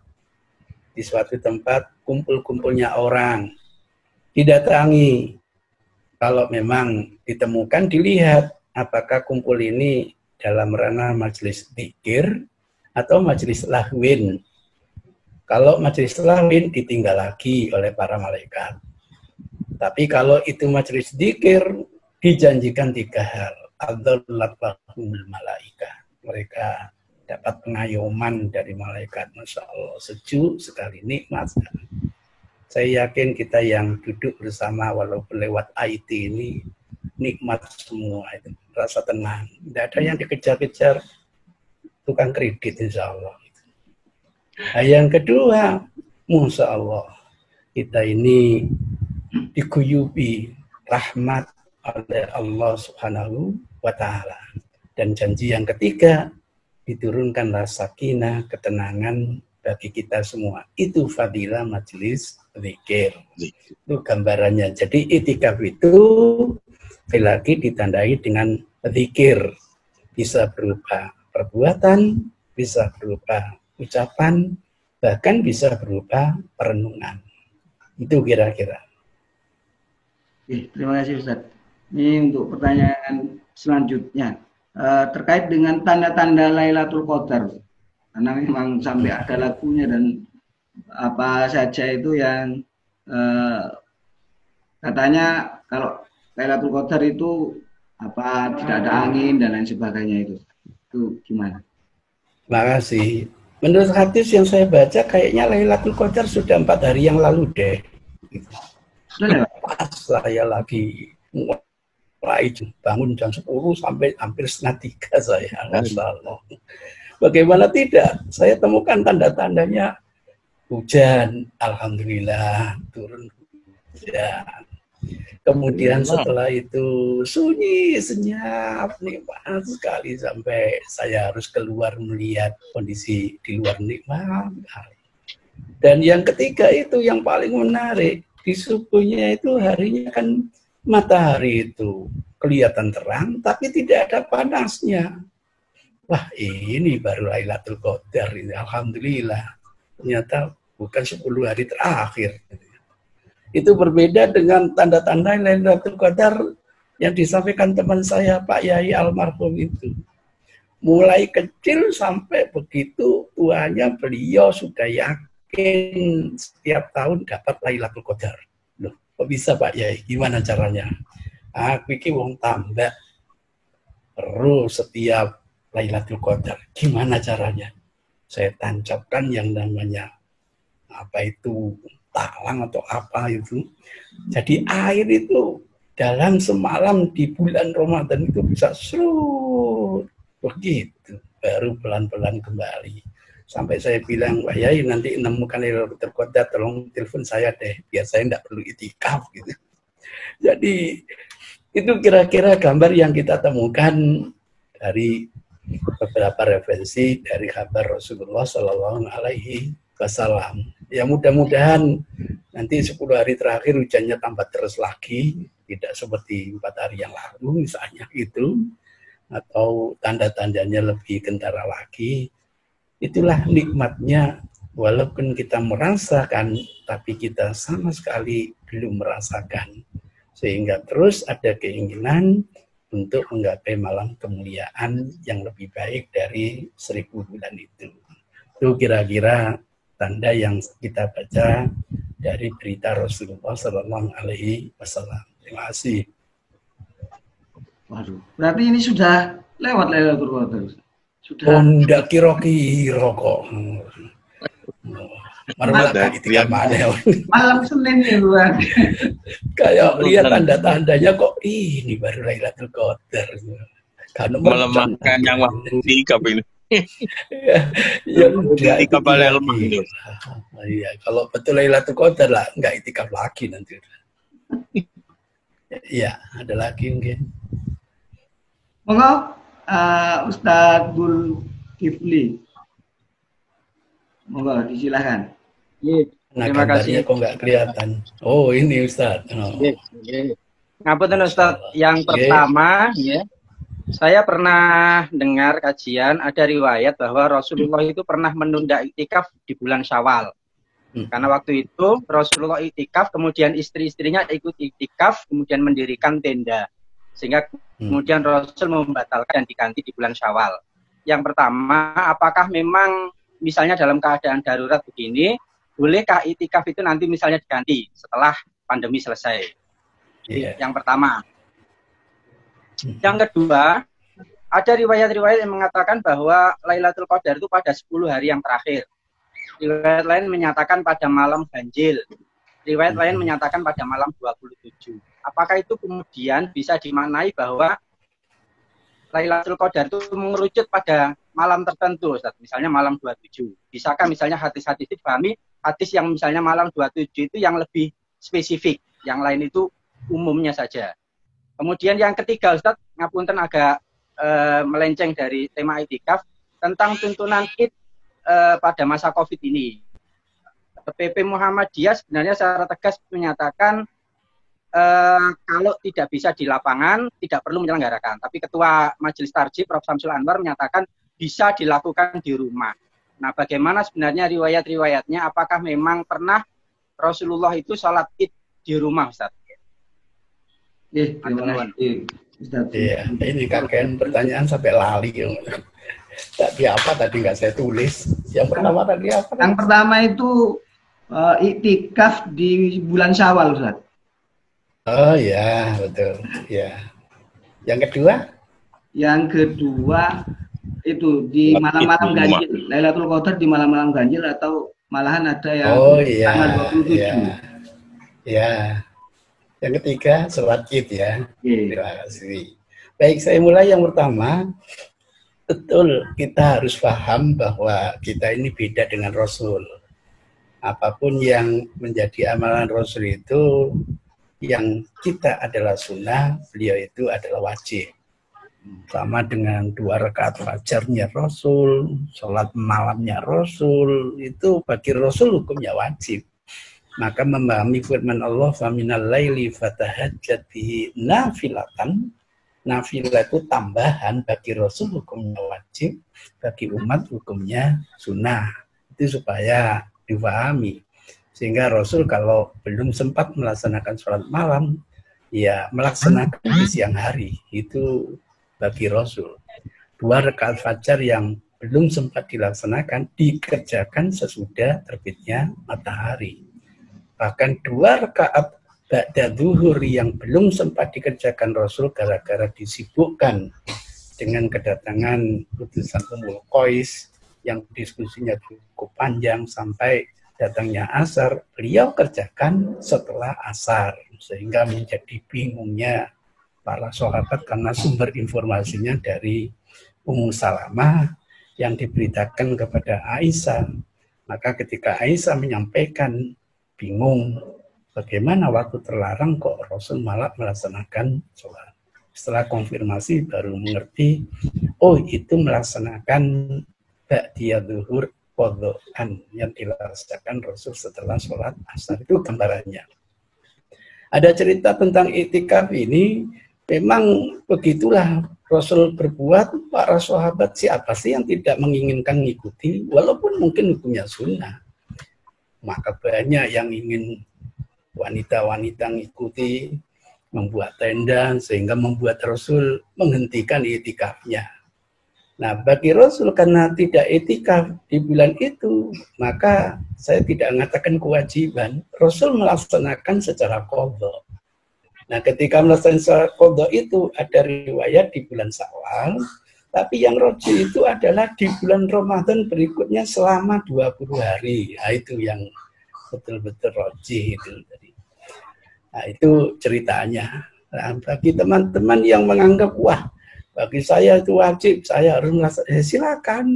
di suatu tempat kumpul-kumpulnya orang, didatangi. Kalau memang ditemukan, dilihat apakah kumpul ini dalam ranah majelis zikir atau majelis lahwin. Kalau majelis lahwin ditinggal lagi oleh para malaikat. Tapi kalau itu majelis zikir, dijanjikan 3 hal. Adzallatlahumul malaika. Mereka dapat pengayoman dari malaikat. Masya Allah, sejuk sekali, nikmat sekali. Saya yakin kita yang duduk bersama walaupun lewat IT ini nikmat semua itu, rasa tenang. Tidak ada yang dikejar-kejar tukang kredit, insya Allah. Nah, yang kedua, Masya Allah, kita ini diguyubi rahmat oleh Allah Subhanahu wa Ta'ala. Dan janji yang ketiga, diturunkanlah sakinah, ketenangan bagi kita semua. Itu fadilah majelis zikir. Itu gambarannya. Jadi iktikaf itu lagi ditandai dengan zikir. Bisa berupa perbuatan, bisa berupa ucapan, bahkan bisa berupa perenungan. Itu kira-kira. Terima kasih Ustaz. Ini untuk pertanyaan selanjutnya. Terkait dengan tanda-tanda Lailatul Qadar, karena memang sampai ada lagunya dan apa saja itu yang katanya kalau Lailatul Qadar itu apa tidak ada angin dan lain sebagainya itu gimana? Terima kasih. Menurut hadis yang saya baca kayaknya Lailatul Qadar sudah 4 hari yang lalu deh. Pas saya lagi mulai bangun jam 10 sampai hampir setengah 3 saya. Allah. Bagaimana tidak? Saya temukan tanda-tandanya hujan. Alhamdulillah turun hujan. Kemudian setelah itu sunyi, senyap, nikmat sekali sampai saya harus keluar melihat kondisi di luar, nikmat sekali. Dan yang ketiga itu yang paling menarik, di subuhnya itu harinya kan matahari itu kelihatan terang tapi tidak ada panasnya. Wah, ini baru Lailatul Qadar ini. Alhamdulillah. Ternyata bukan 10 hari terakhir. Itu berbeda dengan tanda-tanda Lailatul Qadar yang disampaikan teman saya Pak Yai almarhum itu. Mulai kecil sampai begitu tuanya beliau sudah yakin setiap tahun dapat Lailatul Qadar. Loh, kok bisa Pak Yai? Gimana caranya? Aku iki wong tambak terus setiap Lailatul Qadar. Gimana caranya? Saya tancapkan yang namanya apa itu talang atau apa itu. Jadi air itu dalam semalam di bulan Ramadan itu bisa serut begitu. Baru pelan-pelan kembali. Sampai saya bilang, Pak Yai nanti menemukan Lailatul Qadar, tolong telepon saya deh, biar saya tidak perlu itikaf gitu. Jadi itu kira-kira gambar yang kita temukan dari beberapa referensi dari kabar Rasulullah Shallallahu Alaihi Wasallam. Ya mudah-mudahan nanti 10 hari terakhir hujannya tambah terus lagi, tidak seperti 4 hari yang lalu misalnya itu, atau tanda-tandanya lebih kentara lagi. Itulah nikmatnya, walaupun kita merasakan, tapi kita sama sekali belum merasakan. Sehingga terus ada keinginan untuk menggapai malam kemuliaan yang lebih baik dari 1000 bulan itu. Itu kira-kira tanda yang kita baca dari berita Rasulullah Sallallahu Alaihi Wasallam. Terima kasih. Waduh, berarti ini sudah lewat Lailatul Qadar. Sudah. Enggak kira-kira kok. Malam Senin ya Tuhan. Kayak lihat tanda-tandanya kok ini baru Lailatul Qadar. Karena melemahkan yang waktu itikaf ini. Ya udah itikaf lemah itu. Iya, kalau betul Lailatul Qadar lah enggak itikaf lagi nanti. Iya, ada lagi mungkin. Monggo Ustadz Bul Kifli. Monggo disilahkan. Terima kasih. Kok nggak kelihatan. Oh ini Ustadz. Oh. Ngapunten Ustadz. Yang pertama, ya, saya pernah dengar kajian ada riwayat bahwa Rasulullah itu pernah menunda iktikaf di bulan Syawal. Karena waktu itu Rasulullah iktikaf, kemudian istri-istrinya ikut iktikaf, kemudian mendirikan tenda. Sehingga kemudian Rasul membatalkan dan diganti di bulan Syawal. Yang pertama, apakah memang misalnya dalam keadaan darurat begini, bolehkah iktikaf itu nanti misalnya diganti setelah pandemi selesai? Yang pertama. Yang kedua, ada riwayat-riwayat yang mengatakan bahwa Lailatul Qadar itu pada 10 hari yang terakhir. Riwayat lain menyatakan pada malam ganjil. Riwayat lain menyatakan pada malam 27. Apakah itu kemudian bisa dimaknai bahwa Lailatul Qadar itu mengerucut pada malam tertentu, Ustaz? Misalnya malam 27. Bisakah misalnya hadis-hadis itu dipahami, hadis yang misalnya malam 27 itu yang lebih spesifik, yang lain itu umumnya saja. Kemudian yang ketiga, Ustaz, ngapunten agak melenceng dari tema itikaf, tentang tuntunan Id pada masa COVID ini. PP Muhammadiyah sebenarnya secara tegas menyatakan kalau tidak bisa di lapangan tidak perlu menyelenggarakan. Tapi Ketua Majelis Tarjih Prof. Samsul Anwar menyatakan bisa dilakukan di rumah. Nah, bagaimana sebenarnya riwayat-riwayatnya? Apakah memang pernah Rasulullah itu sholat Id di rumah, Ustaz? Iya, ini kakek pertanyaan sampai lali. Tadi apa tadi nggak saya tulis? Yang pertama tadi apa? Yang pertama itu iktikaf di bulan Syawal, Ustaz. Oh ya, betul. Ya. Yang kedua? Yang kedua itu di malam-malam ganjil, Lailatul Qadar di malam-malam ganjil atau malahan ada yang tanggal 27. Ya. Ya. Yang ketiga, sholat Id ya. Terima kasih. Baik, saya mulai yang pertama. Betul, kita harus paham bahwa kita ini beda dengan Rasul. Apapun yang menjadi amalan Rasul itu, yang kita adalah sunnah, beliau itu adalah wajib. Sama dengan 2 rakaat fajarnya Rasul, sholat malamnya Rasul, itu bagi Rasul hukumnya wajib. Maka memahami firman Allah, faminal laili fatahajjat bihi nafilatan. Nafilah itu tambahan, bagi Rasul hukumnya wajib, bagi umat hukumnya sunnah. Itu supaya dipahami. Sehingga Rasul kalau belum sempat melaksanakan sholat malam, ya melaksanakan di siang hari. Itu bagi Rasul. 2 rakaat fajar yang belum sempat dilaksanakan, dikerjakan sesudah terbitnya matahari. Bahkan 2 rakaat ba'da zuhur yang belum sempat dikerjakan Rasul gara-gara disibukkan dengan kedatangan putusan Ummul Qais yang diskusinya cukup panjang sampai datangnya asar, beliau kerjakan setelah asar, sehingga menjadi bingungnya para sahabat karena sumber informasinya dari Ummu Salamah yang diberitakan kepada Aisyah. Maka ketika Aisyah menyampaikan, bingung, bagaimana waktu terlarang kok Rasul malah melaksanakan sholat. Setelah konfirmasi baru mengerti, oh itu melaksanakan ba'diyah zuhur qadhaan yang dilaksanakan Rasul setelah sholat asar. Itu gambarannya. Ada cerita tentang iktikaf ini, memang begitulah Rasul berbuat. Para sahabat siapa sih yang tidak menginginkan mengikuti, walaupun mungkin hukumnya sunnah. Maka banyak yang ingin wanita-wanita mengikuti, membuat tenda, sehingga membuat Rasul menghentikan iktikafnya. Nah, bagi Rasul karena tidak iktikaf di bulan itu, maka saya tidak mengatakan kewajiban. Rasul melaksanakan secara qadha. Nah, ketika melaksanakan secara qadha itu ada riwayat di bulan Syawal, tapi yang rajih itu adalah di bulan Ramadan berikutnya selama 20 hari. Nah, itu yang betul-betul rajih itu. Nah, itu ceritanya. Nah, bagi teman-teman yang menganggap, wah, bagi saya itu wajib, saya harus melaksanakan, silakan.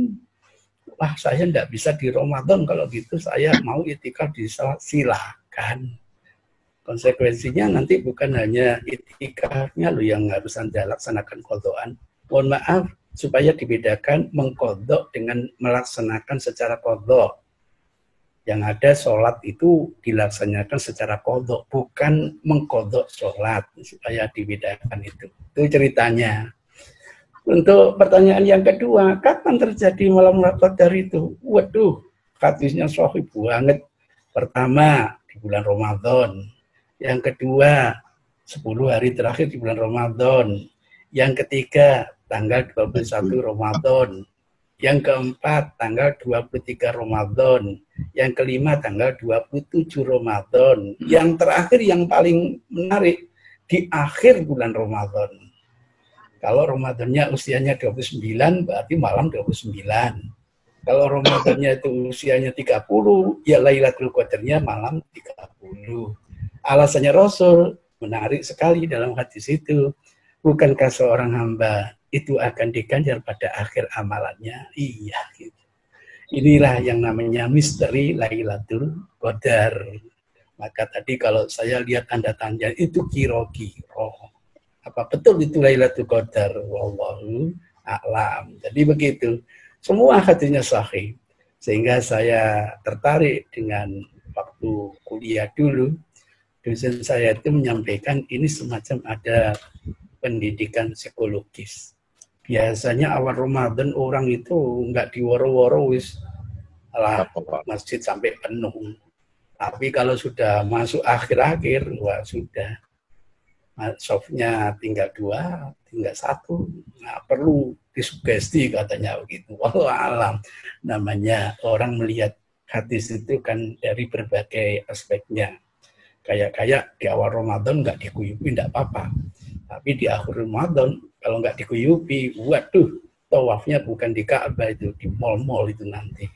Wah, saya tidak bisa di Ramadan, kalau gitu saya mau itikaf di salat, silakan. Konsekuensinya nanti bukan hanya itikafnya loh yang harus Anda laksanakan qadhaan. Mohon maaf, supaya dibedakan mengqadha dengan melaksanakan secara qadha. Yang ada sholat itu dilaksanakan secara qadha, bukan mengqadha sholat, supaya dibedakan itu. Itu ceritanya. Untuk pertanyaan yang kedua, kapan terjadi malam qadar itu? Waduh, hadisnya sahih banget. Pertama, di bulan Ramadan. Yang kedua, 10 hari terakhir di bulan Ramadan. Yang ketiga, tanggal 21 Ramadan. Yang keempat, tanggal 23 Ramadan. Yang kelima, tanggal 27 Ramadan. Yang terakhir, yang paling menarik, di akhir bulan Ramadan. Kalau Ramadannya usianya 29, berarti malam 29. Kalau Ramadannya itu usianya 30, ya Lailatul Qadarnya malam 30. Alasannya Rasul menarik sekali dalam hadis itu. Bukankah seorang hamba itu akan diganjar pada akhir amalannya? Iya, gitu. Inilah yang namanya misteri Lailatul Qadar. Maka tadi kalau saya lihat tanda tanya itu kiro-kiro. Apa betul itu Lailatul Qadar? Wallahu a'lam. Jadi begitu. Semua hadisnya sahih. Sehingga saya tertarik dengan waktu kuliah dulu. Dosen saya itu menyampaikan ini semacam ada pendidikan psikologis. Biasanya awal Ramadan orang itu nggak diworo-woro wis lah masjid sampai penuh. Tapi kalau sudah masuk akhir-akhir, wah sudah. Softnya tinggal 2, tinggal 1. Nah, perlu disugesti katanya begitu. Wallahu alam. Namanya orang melihat hadis itu kan dari berbagai aspeknya. Kayak di awal Ramadan nggak dikuyupi, nggak apa-apa. Tapi di akhir Ramadan, kalau nggak dikuyupi, waduh, tawafnya bukan di Ka'bah itu, di mal-mal itu nanti.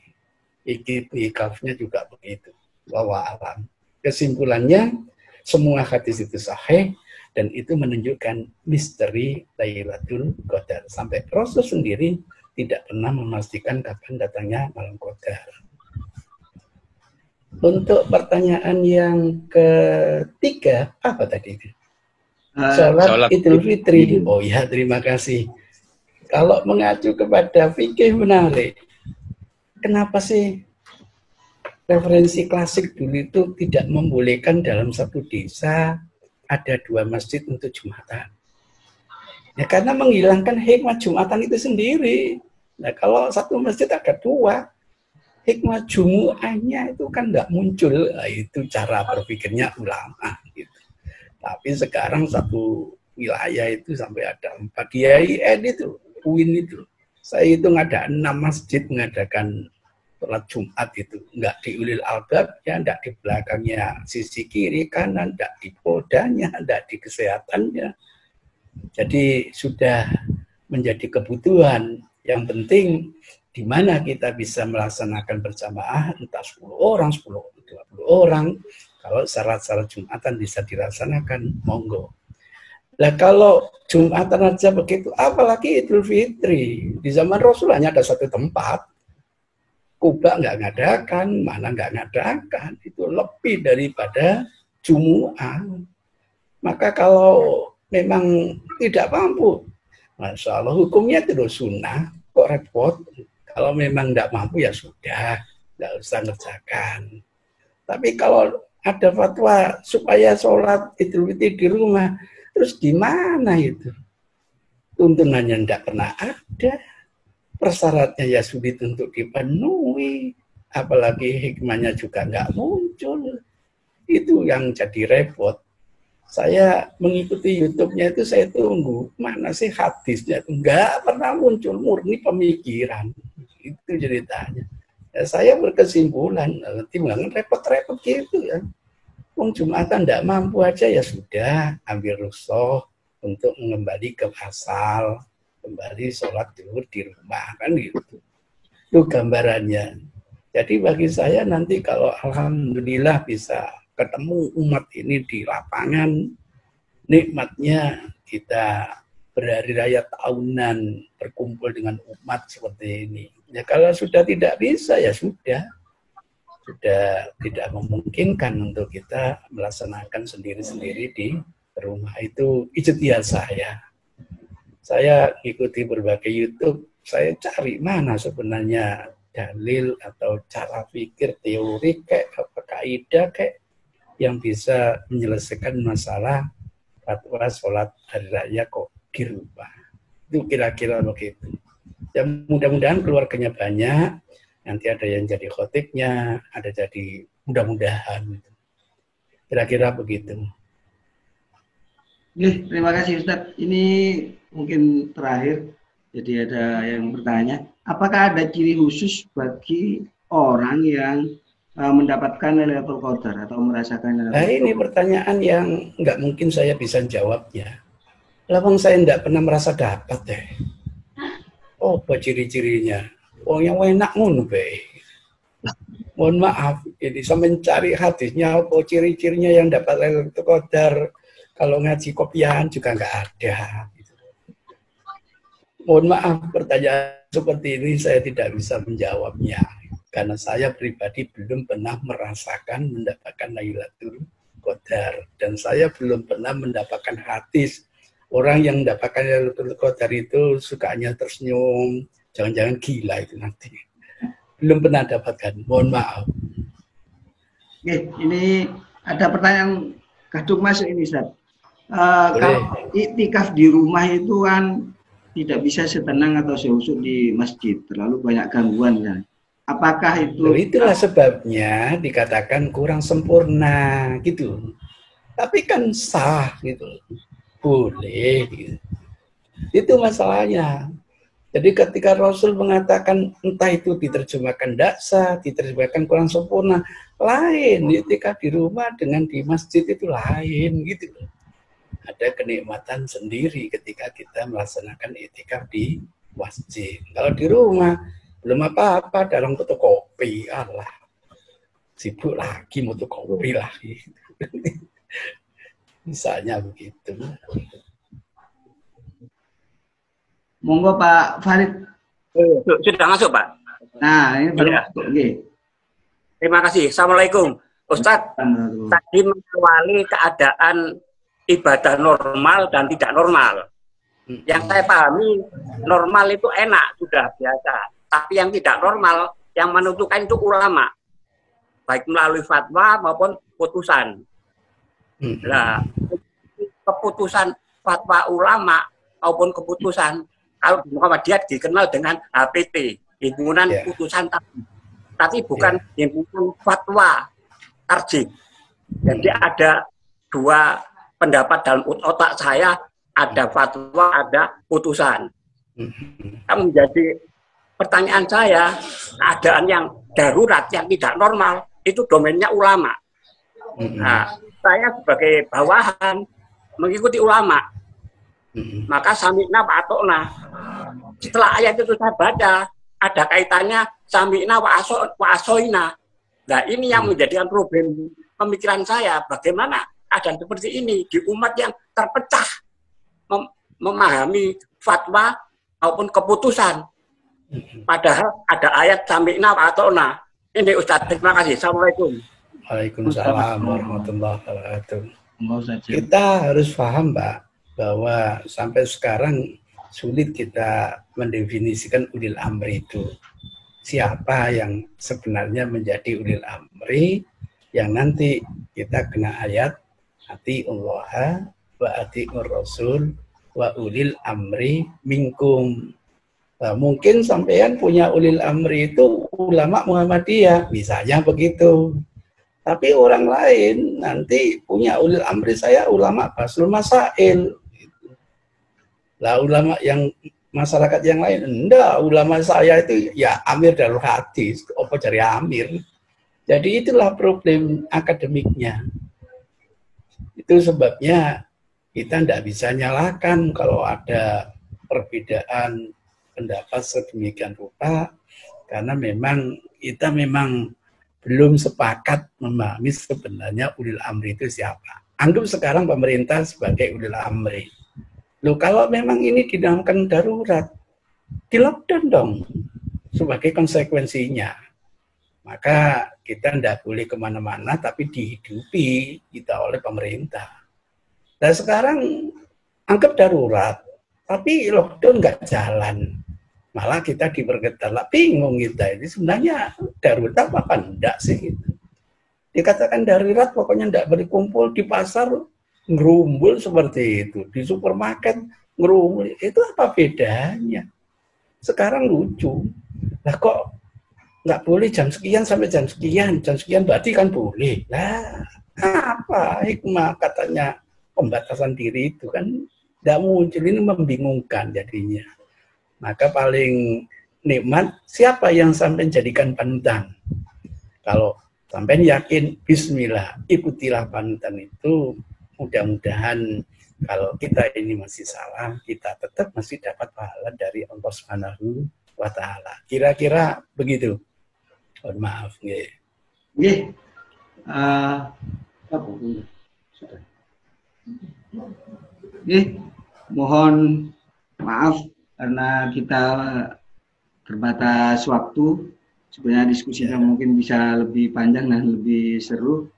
Iktikafnya juga begitu. Wallahu a'lam. Kesimpulannya, semua hadis itu sahih, dan itu menunjukkan misteri Lailatul Qadar. Sampai Rasul sendiri tidak pernah memastikan kapan datangnya malam Qadar. Untuk pertanyaan yang ketiga, apa tadi? Sholat Idul Fitri. Oh ya, terima kasih. Kalau mengacu kepada fikih menarik, kenapa sih referensi klasik dulu itu tidak membolehkan dalam satu desa ada 2 masjid untuk Jumatan? Ya karena menghilangkan hikmah Jumatan itu sendiri. Nah kalau satu masjid ada 2, hikmah jumuahnya itu kan nggak muncul. Nah, itu cara berpikirnya ulama gitu. Tapi sekarang satu wilayah itu sampai ada 4 kiai itu UIN itu. Saya hitung ada 6 masjid mengadakan sholat Jumat itu. Nggak di Ulil Albab, ya nggak di belakangnya sisi kiri kanan, nggak di podanya, nggak di kesehatannya. Jadi sudah menjadi kebutuhan. Yang penting di mana kita bisa melaksanakan berjamaah, entah 10 orang, 20 orang, kalau syarat-syarat Jumatan bisa dilaksanakan, monggo. Lah kalau Jumatan aja begitu, apalagi Idul Fitri. Di zaman Rasul hanya ada satu tempat. Kuba nggak ngadakan, mana nggak ngadakan. Itu lebih daripada Jumu'ah. Maka kalau memang tidak mampu, Masya Allah, hukumnya itu sunnah. Kok repot? Kalau memang nggak mampu ya sudah, nggak usah ngerjakan. Tapi kalau ada fatwa supaya sholat Idul Fitri di rumah, terus gimana itu? Tuntunannya tidak pernah ada. Persyaratnya ya sulit untuk dipenuhi. Apalagi hikmahnya juga nggak muncul. Itu yang jadi repot. Saya mengikuti YouTube-nya itu saya tunggu. Mana sih hadisnya? Nggak pernah muncul, murni pemikiran. Itu ceritanya. Ya, saya berkesimpulan, timbangan repot-repot gitu ya. Jumatan tidak mampu aja ya sudah, ambil rukhsah untuk kembali ke asal, kembali sholat zuhur di rumah, kan gitu. Itu gambarannya. Jadi bagi saya nanti kalau alhamdulillah bisa ketemu umat ini di lapangan, nikmatnya kita berhari raya tahunan berkumpul dengan umat seperti ini. Ya kalau sudah tidak bisa ya sudah tidak memungkinkan untuk kita melaksanakan sendiri-sendiri di rumah. Itu ijtihad saya. Saya ikuti berbagai YouTube, saya cari mana sebenarnya dalil atau cara pikir teori kayak kaidah kayak yang bisa menyelesaikan masalah fatwa sholat hari raya kok di rumah. Itu kira-kira begitu. Ya mudah-mudahan keluarganya banyak. Nanti ada yang jadi khotibnya, ada jadi mudah-mudahan. Kira-kira begitu. Terima kasih Ustadz. Ini mungkin terakhir. Jadi ada yang bertanya, apakah ada ciri khusus bagi orang yang mendapatkan Lailatul Qadar atau merasakan Lailatul Qadar? Nah ini pertanyaan yang nggak mungkin saya bisa jawabnya. Lawang saya nggak pernah merasa dapat deh. Oh, apa ciri-cirinya? Oh yang enak ngono be. Mohon maaf, jadi saya mencari hadisnya apa ciri-cirinya yang dapat Lailatul Qadar. Kalau ngaji kopiahan juga nggak ada. Mohon maaf, pertanyaan seperti ini saya tidak bisa menjawabnya. Karena saya pribadi belum pernah merasakan mendapatkan Lailatul Qadar. Dan saya belum pernah mendapatkan hadis. Orang yang mendapatkan Lailatul Qadar itu sukanya tersenyum. Jangan-jangan gila itu nanti. Belum pernah dapatkan. Mohon maaf. Oke, ini ada pertanyaan kadung masuk ini, Ustaz. Kalau iktikaf di rumah itu kan tidak bisa setenang atau seusuk di masjid. Terlalu banyak gangguan. Kan? Apakah itu... Itulah sebabnya dikatakan kurang sempurna gitu. Tapi kan sah gitu. Boleh gitu. Itu masalahnya. Jadi ketika Rasul mengatakan entah itu diterjemahkan daksa, diterjemahkan kurang sempurna, lain. Iktikaf di rumah dengan di masjid itu lain gitu. Ada kenikmatan sendiri ketika kita melaksanakan iktikaf di masjid. Kalau di rumah belum apa-apa dalam fotokopi, Allah sibuk lagi fotokopi lagi. Misalnya begitu. Monggo Pak Farid. Sudah masuk Pak. Nah ini baru masuk. Okay. Terima kasih. Assalamualaikum. Ustadz, tadi mengawali keadaan ibadah normal dan tidak normal. Yang saya pahami, normal itu enak, sudah biasa. Tapi yang tidak normal, yang menentukan itu ulama. Baik melalui fatwa maupun putusan. Nah, keputusan fatwa ulama maupun keputusan, kalau di Muhammadiyah dikenal dengan HPT, himpunan putusan tapi bukan himpunan fatwa tarjih. Jadi ada dua pendapat dalam otak saya, ada fatwa, ada putusan. Menjadi pertanyaan saya, keadaan yang darurat, yang tidak normal, itu domainnya ulama. Nah, saya sebagai bawahan mengikuti ulama. Maka sami'na wa atokna. Setelah ayat itu saya baca, ada kaitannya sami'na wa asoina. Nah ini yang menjadikan problem pemikiran saya. Bagaimana keadaan seperti ini di umat yang terpecah. memahami fatwa maupun keputusan. Padahal ada ayat sami'na wa ata'na. Ini Ustaz, terima kasih. Assalamualaikum. Waalaikumsalam warahmatullahi wabarakatuh. Kita harus paham, Pak, bahwa sampai sekarang sulit kita mendefinisikan ulil amri itu. Siapa yang sebenarnya menjadi ulil amri, yang nanti kita kena ayat atiullaha wa atiur rasul wa ulil amri minkum. Nah, mungkin sampean punya ulil amri itu ulama Muhammadiyah, misalnya begitu. Tapi orang lain nanti punya ulil amri saya ulama Baslul Masail. Lah ulama yang masyarakat yang lain, enggak, ulama saya itu ya Amir Darul Hadis, apa cari Amir. Jadi itulah problem akademiknya. Itu sebabnya kita tidak bisa nyalakan kalau ada perbedaan pendapat sedemikian rupa, karena memang kita belum sepakat memahami sebenarnya ulil amri itu siapa. Anggap sekarang pemerintah sebagai ulil amri. Loh, kalau memang ini dinamakan darurat, di lockdown dong sebagai konsekuensinya. Maka kita tidak boleh kemana-mana, tapi dihidupi kita oleh pemerintah. Nah sekarang anggap darurat, tapi lockdown nggak jalan. Malah kita diperketat. Bingung kita ini sebenarnya darurat apa enggak sih? Gitu. Dikatakan darurat pokoknya enggak berkumpul di pasar, ngerumbul seperti itu. Di supermarket ngerumbul, itu apa bedanya? Sekarang lucu. Lah kok nggak boleh jam sekian sampai jam sekian berarti kan boleh. Lah apa hikmah katanya pembatasan diri itu kan tidak muncul, ini membingungkan jadinya. Maka paling nikmat siapa yang sampai jadikan panutan. Kalau sampai yakin bismillah, ikutilah panutan itu, mudah-mudahan kalau kita ini masih salah, kita tetap masih dapat pahala dari Allah Subhanahu wa taala. Kira-kira begitu. Mohon maaf nggih. Nggih. Mohon maaf karena kita terbatas waktu. Sebenarnya diskusinya mungkin bisa lebih panjang dan lebih seru.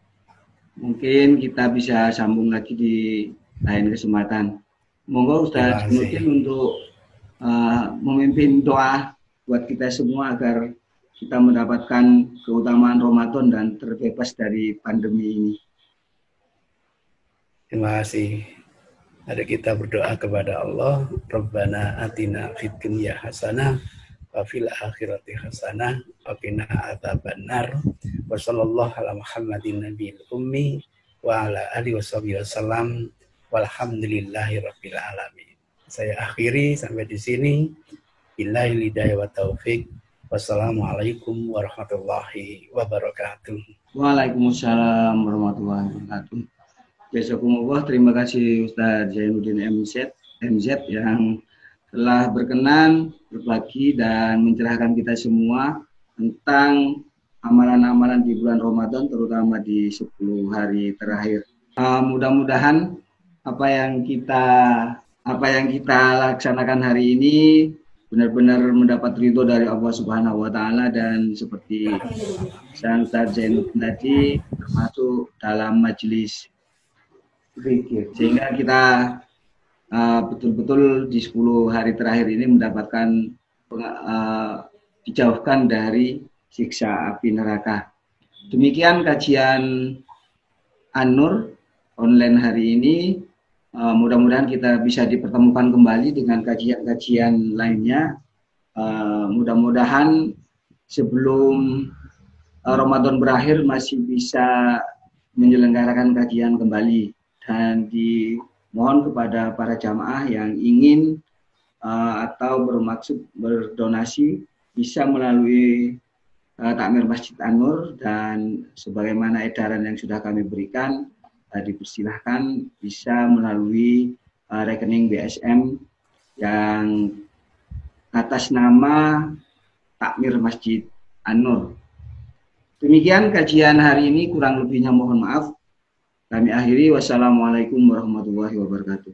Mungkin kita bisa sambung lagi di lain kesempatan. Monggo Ustaz mungkin untuk memimpin doa buat kita semua agar kita mendapatkan keutamaan Ramadan dan terbebas dari pandemi ini. Terima kasih. Mari kita berdoa kepada Allah. Rabbana atina fid dunya hasanah wa fil akhirati hasanah wa qina adzabannar. Wa sallallahu ala Muhammadin nabiyil ummi wa ala alihi wasallam. Walhamdulillahi rabbil alamin. Saya akhiri sampai di sini. Billahi hidayah wa taufik. Wassalamualaikum warahmatullahi wabarakatuh. Waalaikumsalam warahmatullahi wabarakatuh. Jazakumullah, terima kasih Ustaz Zainuddin MZ yang telah berkenan berbagi dan mencerahkan kita semua tentang amalan-amalan di bulan Ramadan, terutama di 10 hari terakhir. Mudah-mudahan apa yang kita laksanakan hari ini benar-benar mendapat ridho dari Allah Subhanahu wa taala, dan seperti Ustaz Zainuddin tadi termasuk dalam majelis zikir, sehingga kita betul-betul di 10 hari terakhir ini mendapatkan dijauhkan dari siksa api neraka. Demikian kajian An-Nur online hari ini. Mudah-mudahan kita bisa dipertemukan kembali dengan kajian-kajian lainnya. Mudah-mudahan sebelum Ramadan berakhir masih bisa menyelenggarakan kajian kembali. Dan dimohon kepada para jamaah yang ingin atau bermaksud berdonasi bisa melalui takmir Masjid An-Nur, dan sebagaimana edaran yang sudah kami berikan, dipersilahkan bisa melalui rekening BSM yang atas nama takmir Masjid An-Nur. Demikian kajian hari ini, kurang lebihnya mohon maaf. Kami akhiri, wassalamualaikum warahmatullahi wabarakatuh.